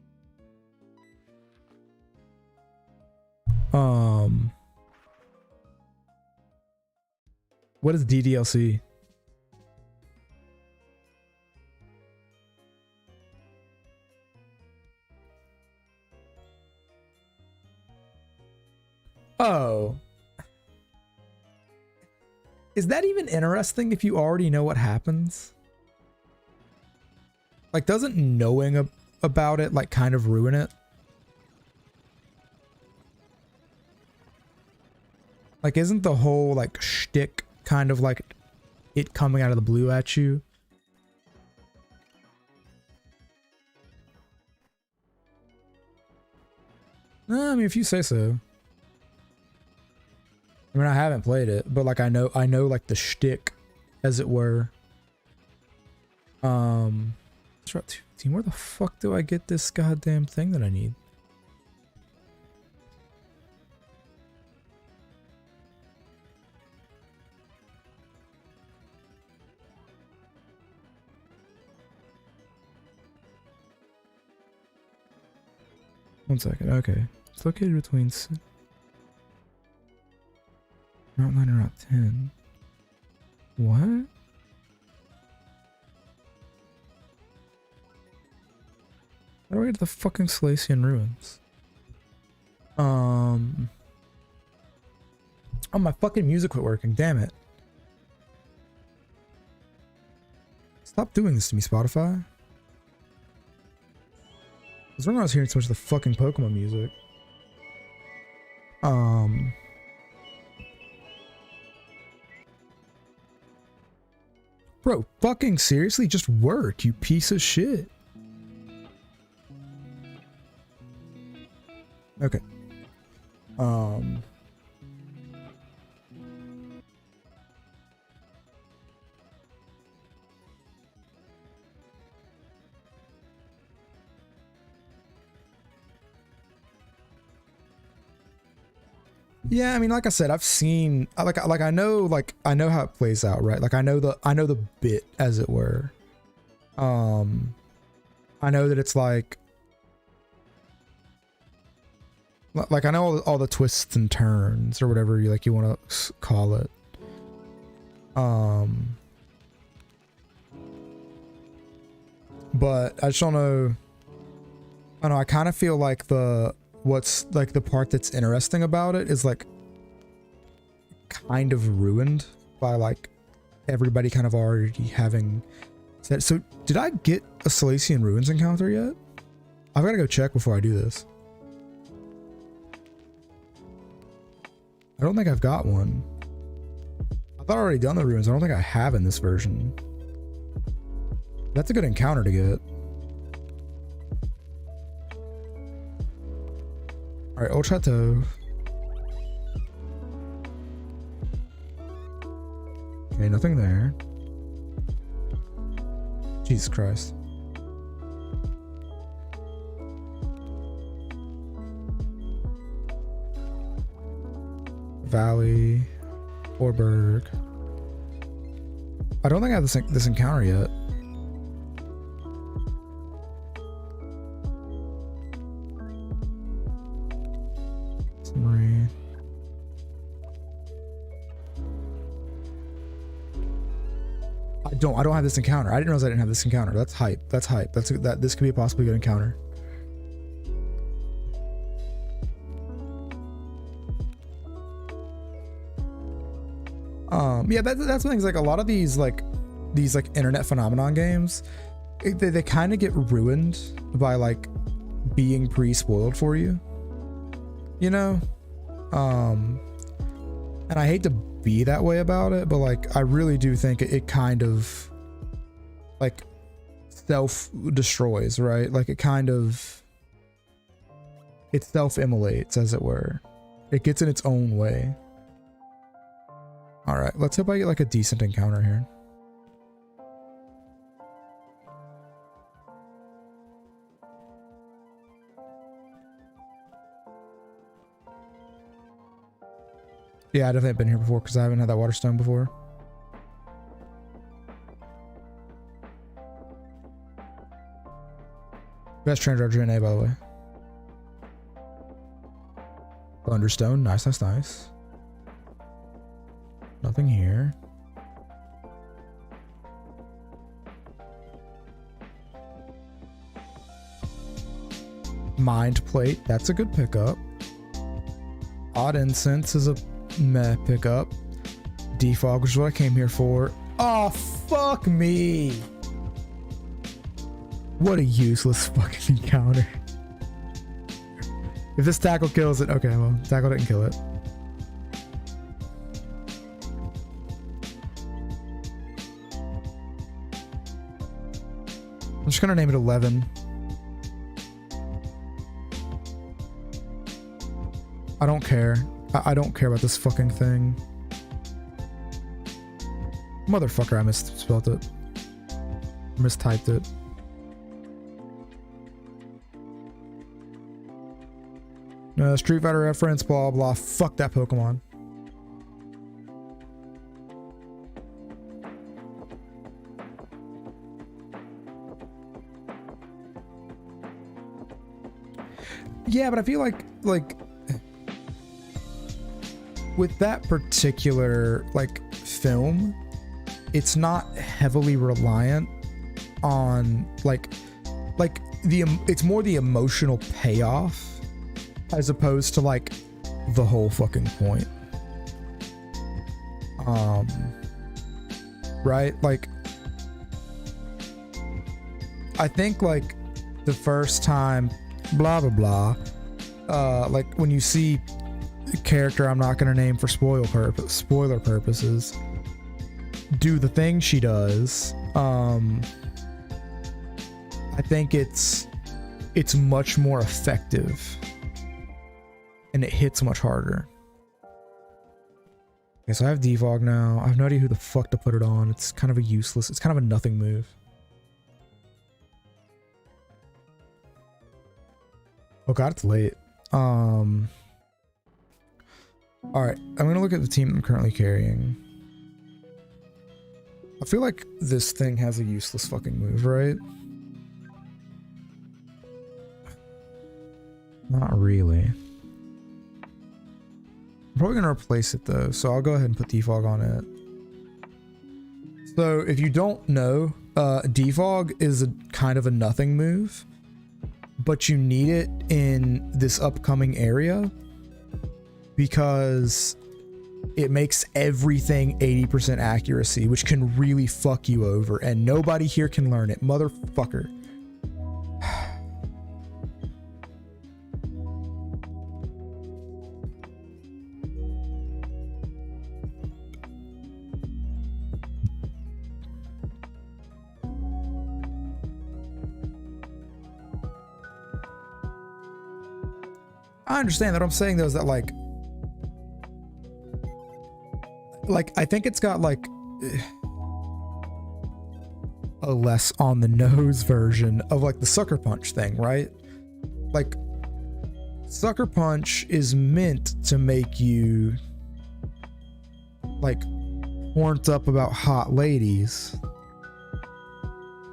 What is DDLC? Oh. Is that even interesting if you already know what happens? Like, doesn't knowing about it, like, kind of ruin it? Like, isn't the whole, like, shtick kind of like it coming out of the blue at you? I mean, if you say so. I mean, I haven't played it, but like I know like the shtick, as it were. Team, where the fuck do I get this goddamn thing that I need? One second. Okay, it's located between Route 9 and Route 10. What? How do I get to the fucking Salacian ruins? Oh, my fucking music quit working. Damn it. Stop doing this to me, Spotify. I was wondering I was hearing so much of the fucking Pokemon music. Bro, fucking seriously, just work, you piece of shit. Okay. Yeah, I mean, like I said, I've seen I know how it plays out, right? Like I know the bit, as it were. I know that it's like I know all the twists and turns or whatever you want to call it. But I just don't know. I don't know. I kind of feel like what's like the part that's interesting about it is like kind of ruined by like everybody kind of already having said. So did I get a Salacian Ruins encounter yet? I've got to go check before I do this. I don't think I've got one. I thought I already done the ruins. I don't think I have in this version. That's a good encounter to get. Alright, Old Chateau. Okay, nothing there. Jesus Christ. Valley. Orberg. I don't think I have this encounter yet. Summary. I don't have this encounter. I didn't realize I didn't have this encounter. That's hype. That's hype. This could be a possibly good encounter. Yeah, that's things like a lot of these internet phenomenon games, they kind of get ruined by like being pre-spoiled for you, you know. And I hate to be that way about it, but like I really do think it kind of like self-destroys, right? Like it self-immolates, as it were. It gets in its own way. All right, let's hope I get like a decent encounter here. Yeah, I definitely have been here before because I haven't had that water stone before. Best trainer RGNA, by the way. Thunderstone, nice, nice, nice. Nothing here. Mind Plate, that's a good pickup. Odd Incense is a meh pickup. Defog, which is what I came here for. Oh, fuck me. What a useless fucking encounter. If this tackle kills it, okay, well, tackle didn't kill it. I'm just gonna name it 11. I don't care. I don't care about this fucking thing. Motherfucker, I misspelled it. Mistyped it. No, Street Fighter reference, blah, blah. Fuck that Pokemon. Yeah, but I feel like with that particular like film, it's not heavily reliant on it's more the emotional payoff as opposed to like the whole fucking point. Right? Like, I think like the first time, blah blah blah, like when you see a character I'm not gonna name for spoiler purposes do the thing she does, I think it's much more effective and it hits much harder. Okay, so I have defog now. I have no idea who the fuck to put it on. It's kind of it's kind of a nothing move. Oh god, it's late. All right, I'm gonna look at the team I'm currently carrying. I feel like this thing has a useless fucking move, right? Not really. I'm probably gonna replace it though, so I'll go ahead and put defog on it. So if you don't know, defog is a kind of a nothing move, but you need it in this upcoming area because it makes everything 80% accuracy, which can really fuck you over, and nobody here can learn it, motherfucker. I understand that. What I'm saying though is that like I think it's got like a less on the nose version of like the sucker punch thing, right? Like sucker punch is meant to make you like horned up about hot ladies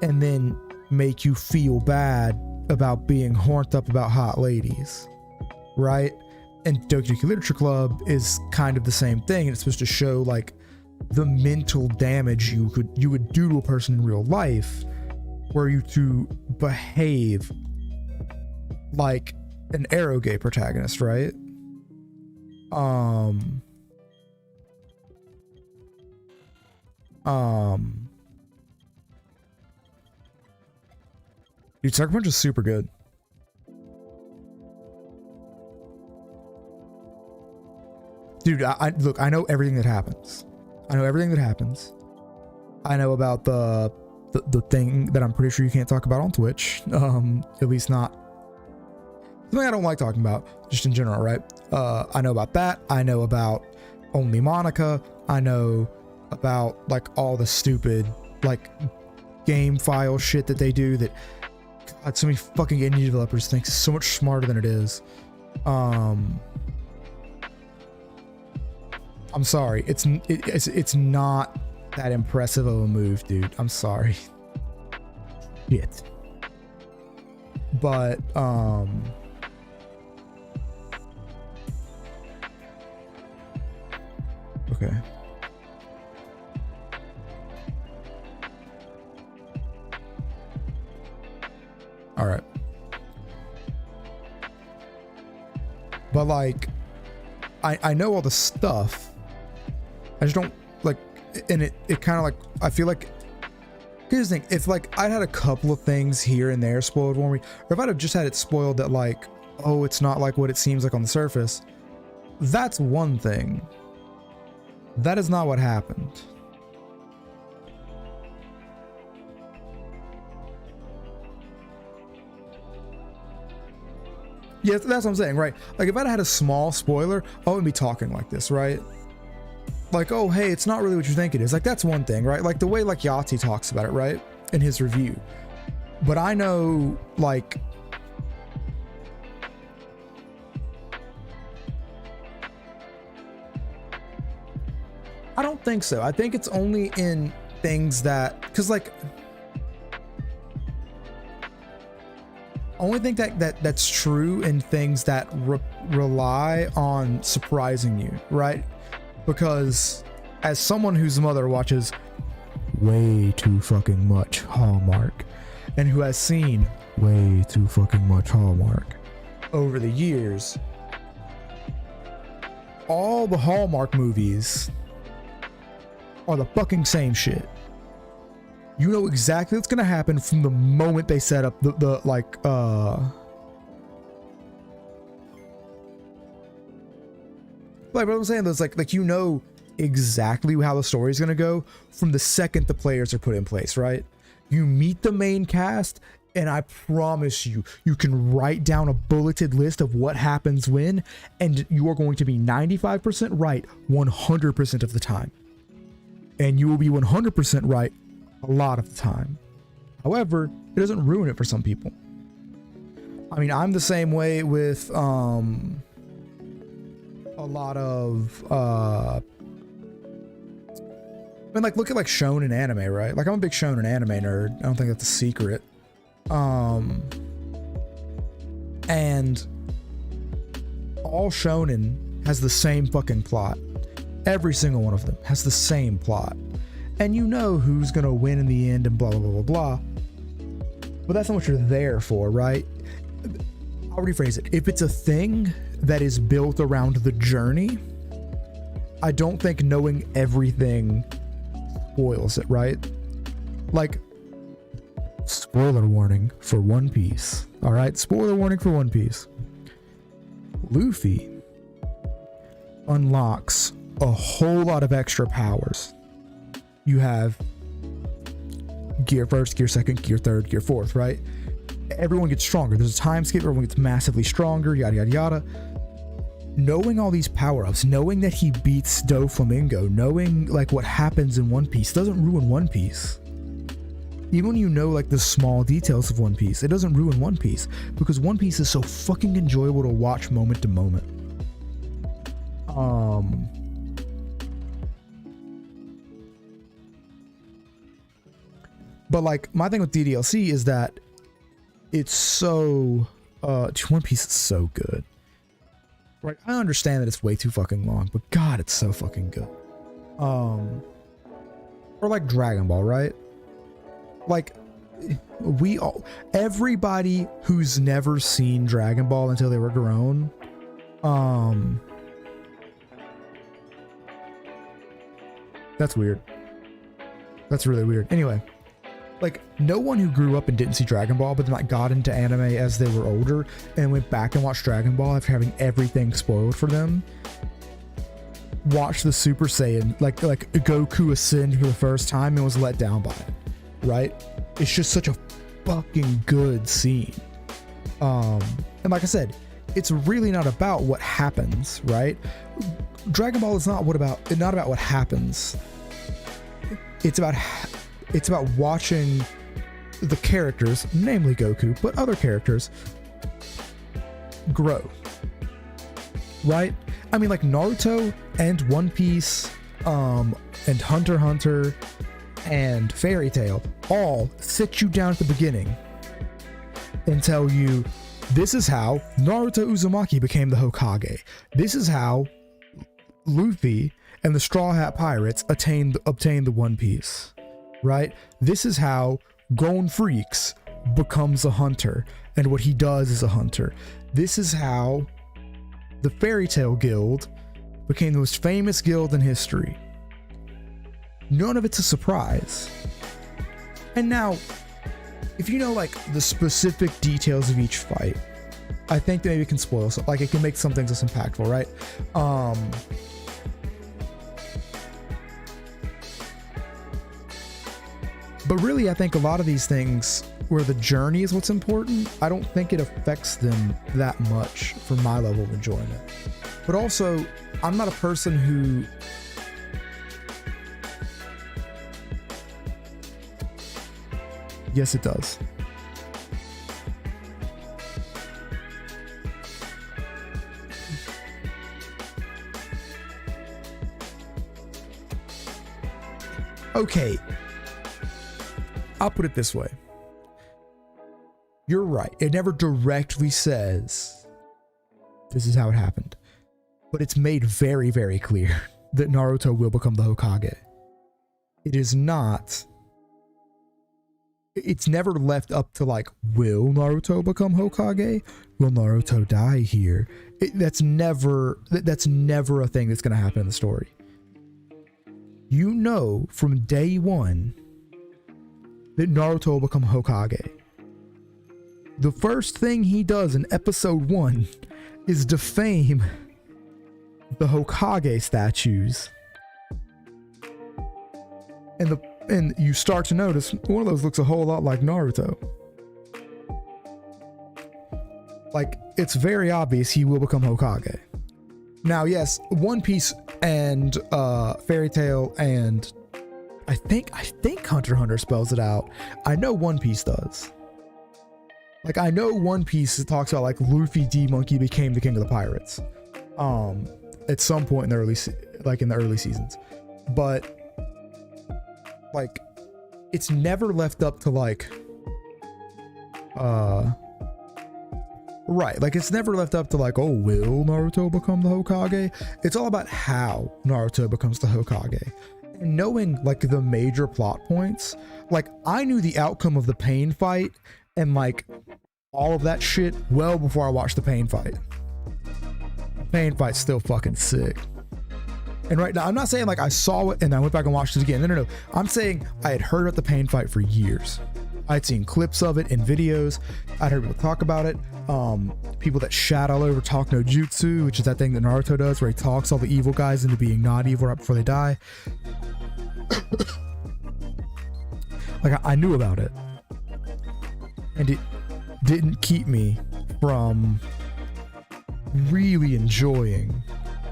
and then make you feel bad about being horned up about hot ladies, right? And Doki Doki Literature Club is kind of the same thing, and it's supposed to show like the mental damage you would do to a person in real life were you to behave like an eroge protagonist, right? Dude, Sucker Punch is super good. Dude, look, I know everything that happens. I know everything that happens. I know about the thing that I'm pretty sure you can't talk about on Twitch. At least not something I don't like talking about, just in general, right? I know about that. I know about Only Monica. I know about like all the stupid like game file shit that they do that God, so many fucking indie developers think is so much smarter than it is. I'm sorry. It's not that impressive of a move, dude. I'm sorry. Shit. But okay. All right. But like I know all the stuff. I just don't like, and it kind of like, I feel like, here's the thing, if like I'd had a couple of things here and there spoiled for me, or if I'd have just had it spoiled that like, oh, it's not like what it seems like on the surface, that's one thing. That is not what happened. Yeah, that's what I'm saying, right? Like if I'd had a small spoiler, I wouldn't be talking like this, right? Like, oh, hey, it's not really what you think it is. Like, that's one thing, right? Like the way like Yahtzee talks about it, right? In his review. But I know, like, I don't think so. I think it's only in things that, because like, I only think that's true in things that rely on surprising you, right? Because as someone whose mother watches way too fucking much Hallmark and who has seen way too fucking much Hallmark over the years, all the Hallmark movies are the fucking same shit. You know exactly what's gonna happen from the moment they set up the like what I'm saying, there's like you know exactly how the story is gonna go from the second the players are put in place, right? You meet the main cast, and I promise you, you can write down a bulleted list of what happens when, and you are going to be 95% right 100% of the time. And you will be 100% right a lot of the time. However, it doesn't ruin it for some people. I mean, I'm the same way with a lot of I mean, like, look at like shonen anime, right? Like, I'm a big shonen anime nerd. I don't think that's a secret. And all shonen has the same fucking plot. Every single one of them has the same plot. And you know who's gonna win in the end and blah, blah, blah, blah, blah. But that's not what you're there for, right? I'll rephrase it. If it's a thing that is built around the journey, I don't think knowing everything spoils it, right? Like, spoiler warning for One Piece. All right, spoiler warning for One Piece. Luffy unlocks a whole lot of extra powers. You have gear first, gear second, gear third, gear fourth, right? Everyone gets stronger. There's a time skip, everyone gets massively stronger, yada, yada, yada. Knowing all these power-ups, knowing that he beats Doflamingo, knowing like what happens in One Piece doesn't ruin One Piece. Even when you know like the small details of One Piece, it doesn't ruin One Piece, because One Piece is so fucking enjoyable to watch moment to moment. But like, my thing with DDLC is that it's so One Piece is so good. Right, I understand that it's way too fucking long, but God, it's so fucking good. Or like Dragon Ball, right? Like, everybody who's never seen Dragon Ball until they were grown, that's weird. That's really weird. Anyway, like, no one who grew up and didn't see Dragon Ball but then like got into anime as they were older and went back and watched Dragon Ball after having everything spoiled for them, watched the Super Saiyan, like Goku ascend for the first time and was let down by it, right? It's just such a fucking good scene. And like I said, it's really not about what happens, right? Dragon Ball is not about what happens. It's about watching the characters, namely Goku, but other characters, grow. Right? I mean, like Naruto and One Piece, and Hunter x Hunter and Fairy Tail all sit you down at the beginning and tell you, this is how Naruto Uzumaki became the Hokage. This is how Luffy and the Straw Hat Pirates obtained the One Piece. Right? This is how Gon Freaks becomes a hunter and what he does as a hunter. This is how the Fairy Tail Guild became the most famous guild in history. None of it's a surprise. And now, if you know like the specific details of each fight, I think that maybe it can spoil some, like it can make some things less impactful, right? But really, I think a lot of these things where the journey is what's important, I don't think it affects them that much for my level of enjoyment. But also, I'm not a person who... Yes, it does. Okay. I'll put it this way. You're right. It never directly says this is how it happened. But it's made very, very clear that Naruto will become the Hokage. It is not... It's never left up to like, will Naruto become Hokage? Will Naruto die here? That's never a thing that's going to happen in the story. you know from day one that Naruto will become Hokage. The first thing he does in episode 1 is defame the Hokage statues. And you start to notice one of those looks a whole lot like Naruto. Like, it's very obvious he will become Hokage. Now, yes, One Piece and Fairy Tail and I think Hunter x Hunter spells it out. I know One Piece does. Like, I know One Piece talks about like Luffy D Monkey became the king of the pirates. At some point in the early seasons. But like, it's never left up to like right, like it's never left up to like, oh, will Naruto become the Hokage? It's all about how Naruto becomes the Hokage. And knowing like the major plot points, like I knew the outcome of the Pain fight and like all of that shit well before I watched the Pain fight. Pain fight's still fucking sick. And right now, I'm not saying like I saw it and I went back and watched it again. No. I'm saying I had heard about the Pain fight for years. I'd seen clips of it in videos. I'd heard people talk about it. People that shat all over Talk no Jutsu, which is that thing that Naruto does where he talks all the evil guys into being not evil right before they die. Like I knew about it. And it didn't keep me from really enjoying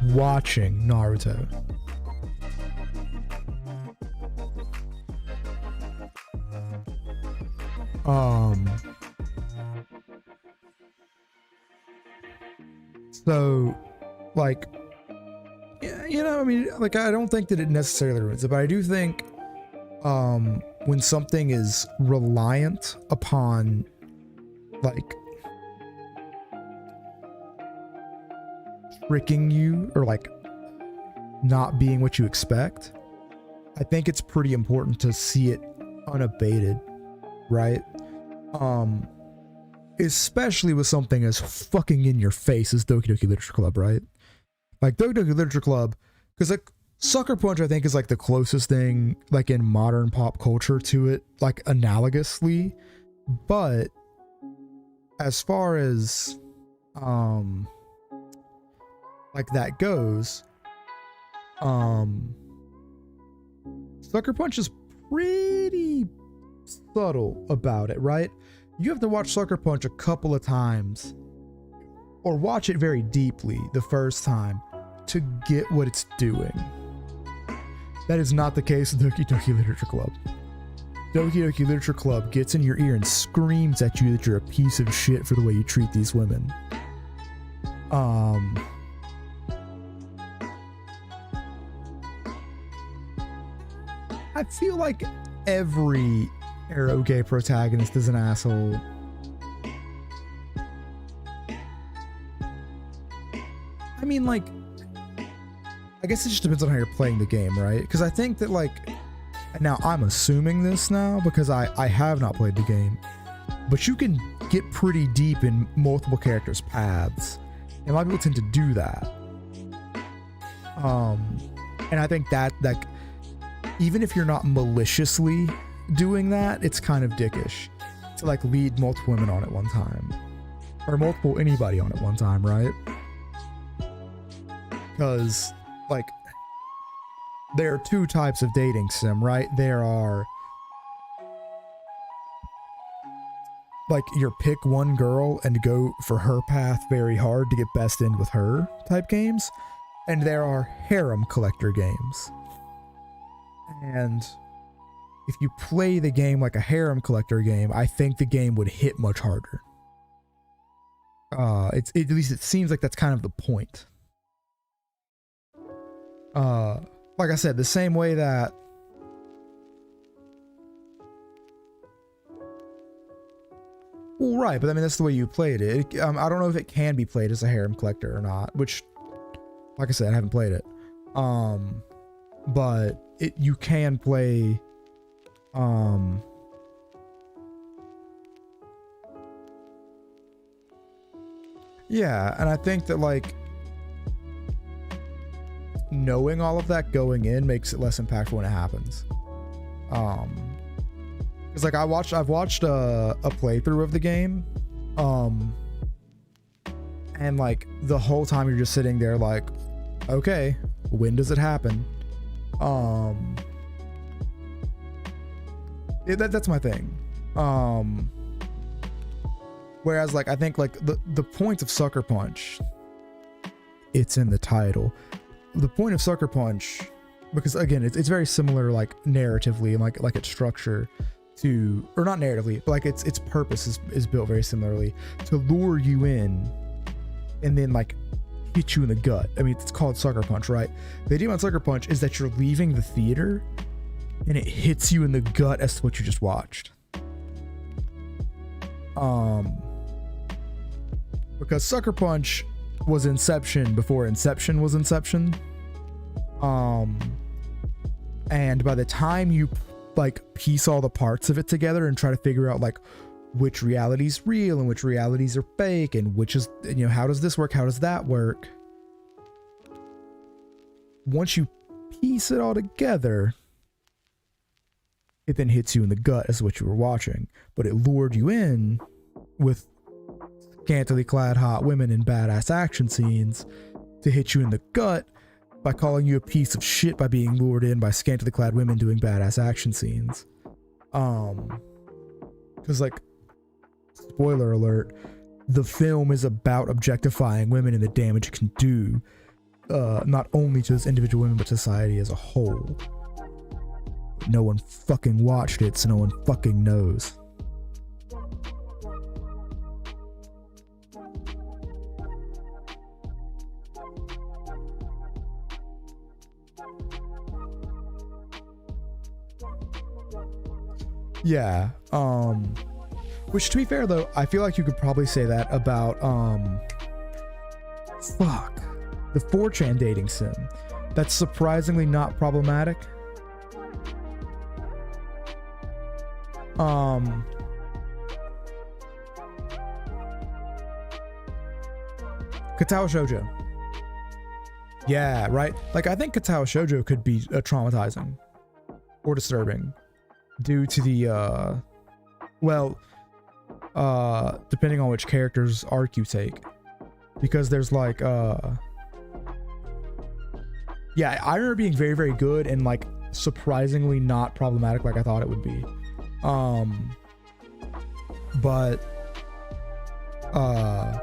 watching Naruto. So like, you know, I mean, like I don't think that it necessarily ruins it, but I do think when something is reliant upon like tricking you or like not being what you expect, I think it's pretty important to see it unabated, right? Especially with something as fucking in your face as Doki Doki Literature Club, right? Like Doki Doki Literature Club, because like Sucker Punch I think is like the closest thing like in modern pop culture to it, like analogously, but as far as like that goes, Sucker Punch is pretty subtle about it, right? You have to watch Sucker Punch a couple of times or watch it very deeply the first time to get what it's doing. That is not the case with Doki Doki Literature Club. Doki Doki Literature Club gets in your ear and screams at you that you're a piece of shit for the way you treat these women. I feel like every eroge protagonist is an asshole. I mean, like, I guess it just depends on how you're playing the game, right? Because I think that, like, now I'm assuming this now because I have not played the game, but you can get pretty deep in multiple characters' paths, and a lot of people tend to do that. And I think that, like, even if you're not maliciously doing that, it's kind of dickish to like lead multiple women on at one time, or multiple anybody on at one time, right? Because like there are two types of dating sim, right? There are like your pick one girl and go for her path very hard to get best in with her type games, and there are harem collector games. And if you play the game like a harem collector game, I think the game would hit much harder. At least it seems like that's kind of the point. Like I said, the same way that well, right, but I mean that's the way you played it. I don't know if it can be played as a harem collector or not, which, like I said, I haven't played it. But you can play yeah, and I think that like knowing all of that going in makes it less impactful when it happens. Because like I've watched a playthrough of the game, and like the whole time you're just sitting there like, okay, when does it happen? That's my thing. Whereas like I think like the point of Sucker Punch, it's in the title. The point of Sucker Punch, because again it's very similar like narratively and like its structure to, or not narratively, but like its purpose is built very similarly to lure you in and then like hit you in the gut. I mean, it's called Sucker Punch, right? The idea about Sucker Punch is that you're leaving the theater and it hits you in the gut as to what you just watched. Because Sucker Punch was Inception before Inception was Inception. And by the time you like piece all the parts of it together and try to figure out like which reality's real and which realities are fake and which is, you know, how does this work? How does that work? Once you piece it all together, it then hits you in the gut as what you were watching, but it lured you in with scantily clad hot women in badass action scenes to hit you in the gut by calling you a piece of shit by being lured in by scantily clad women doing badass action scenes. Because like, spoiler alert, the film is about objectifying women and the damage it can do, not only to those individual women, but society as a whole. No one fucking watched it, so no one fucking knows. Yeah, which to be fair though, I feel like you could probably say that about, fuck, the 4chan dating sim. That's surprisingly not problematic. Katao Shoujo. Yeah, right? Like, I think Katao Shoujo could be traumatizing or disturbing due to the, depending on which character's arc you take. Because there's like, yeah, I remember being very, very good and like surprisingly not problematic like I thought it would be. But I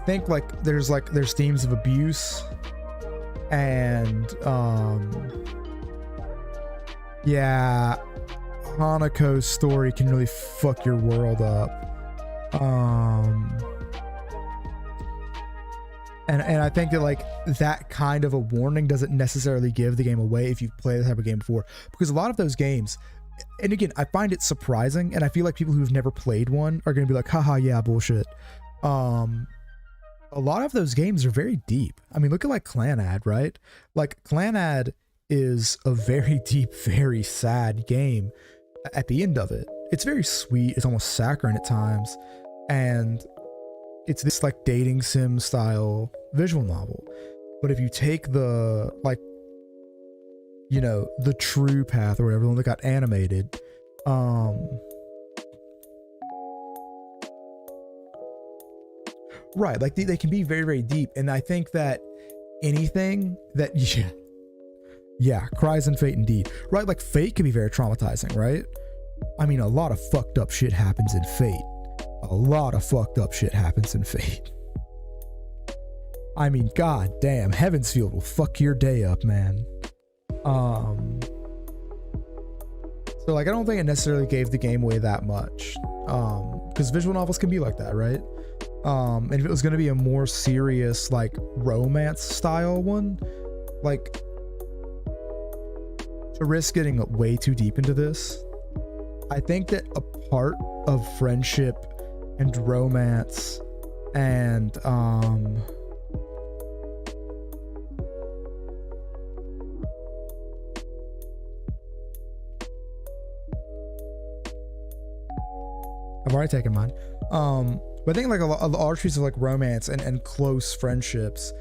think like there's themes of abuse and yeah, Hanako's story can really fuck your world up. And I think that like that kind of a warning doesn't necessarily give the game away if you've played the type of game before, because a lot of those games, and again, I find it surprising, and I feel like people who've never played one are going to be like, haha, yeah, bullshit. A lot of those games are very deep. I mean, look at like Clanad, right? Like Clanad is a very deep, very sad game at the end of it. It's very sweet. It's almost saccharine at times. And it's this like dating sim style visual novel. But if you take the like, you know, the true path or whatever, the one that got animated, right, like they can be very, very deep. And I think that anything that, yeah, Cries and Fate indeed, right? Like Fate can be very traumatizing, right? I mean, a lot of fucked up shit happens in Fate. A lot of fucked up shit happens in Fate. I mean, god damn, Heaven's Field will fuck your day up, man. So like, I don't think it necessarily gave the game away that much. Because visual novels can be like that, right? And if it was going to be a more serious, like, romance style one, like, to risk getting way too deep into this, I think that a part of friendship and romance and, I've already taken mine. But I think like a lot of the archeries of like romance and close friendships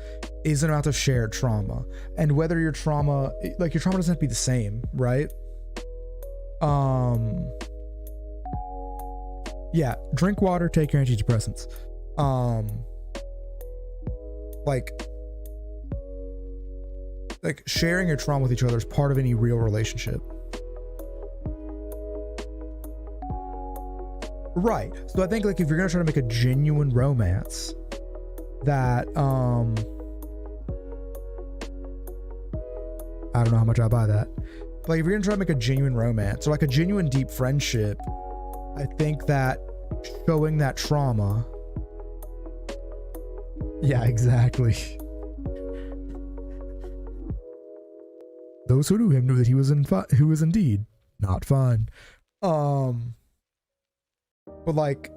is an amount of shared trauma. And whether your trauma, like your trauma doesn't have to be the same, right? Yeah, drink water, take your antidepressants. Like sharing your trauma with each other is part of any real relationship. Right. So I think like if you're gonna try to make a genuine romance that I don't know how much I buy that. Like if you're gonna try to make a genuine romance or like a genuine deep friendship, I think that showing that trauma. Yeah, exactly. Those who knew him knew that he was who was indeed not fine. But like,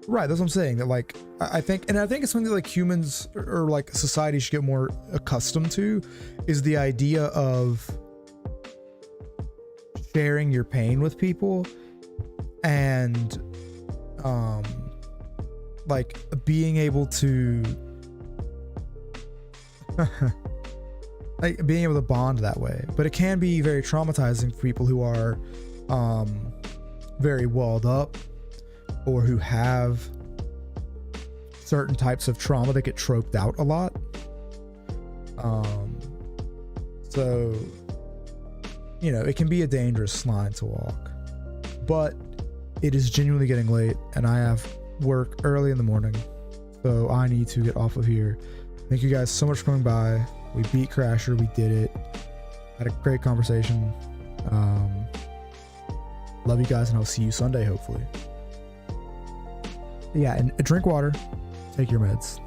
right, that's what I'm saying. That like, I think it's something that like humans or like society should get more accustomed to, is the idea of sharing your pain with people and like being able to like being able to bond that way. But it can be very traumatizing for people who are very walled up or who have certain types of trauma that get troped out a lot. So you know, it can be a dangerous line to walk. But it is genuinely getting late and I have work early in the morning, so I need to get off of here. Thank you guys so much for coming by. We beat Crasher, we did it. Had a great conversation. Love you guys and I'll see you Sunday hopefully. Yeah, and drink water, take your meds.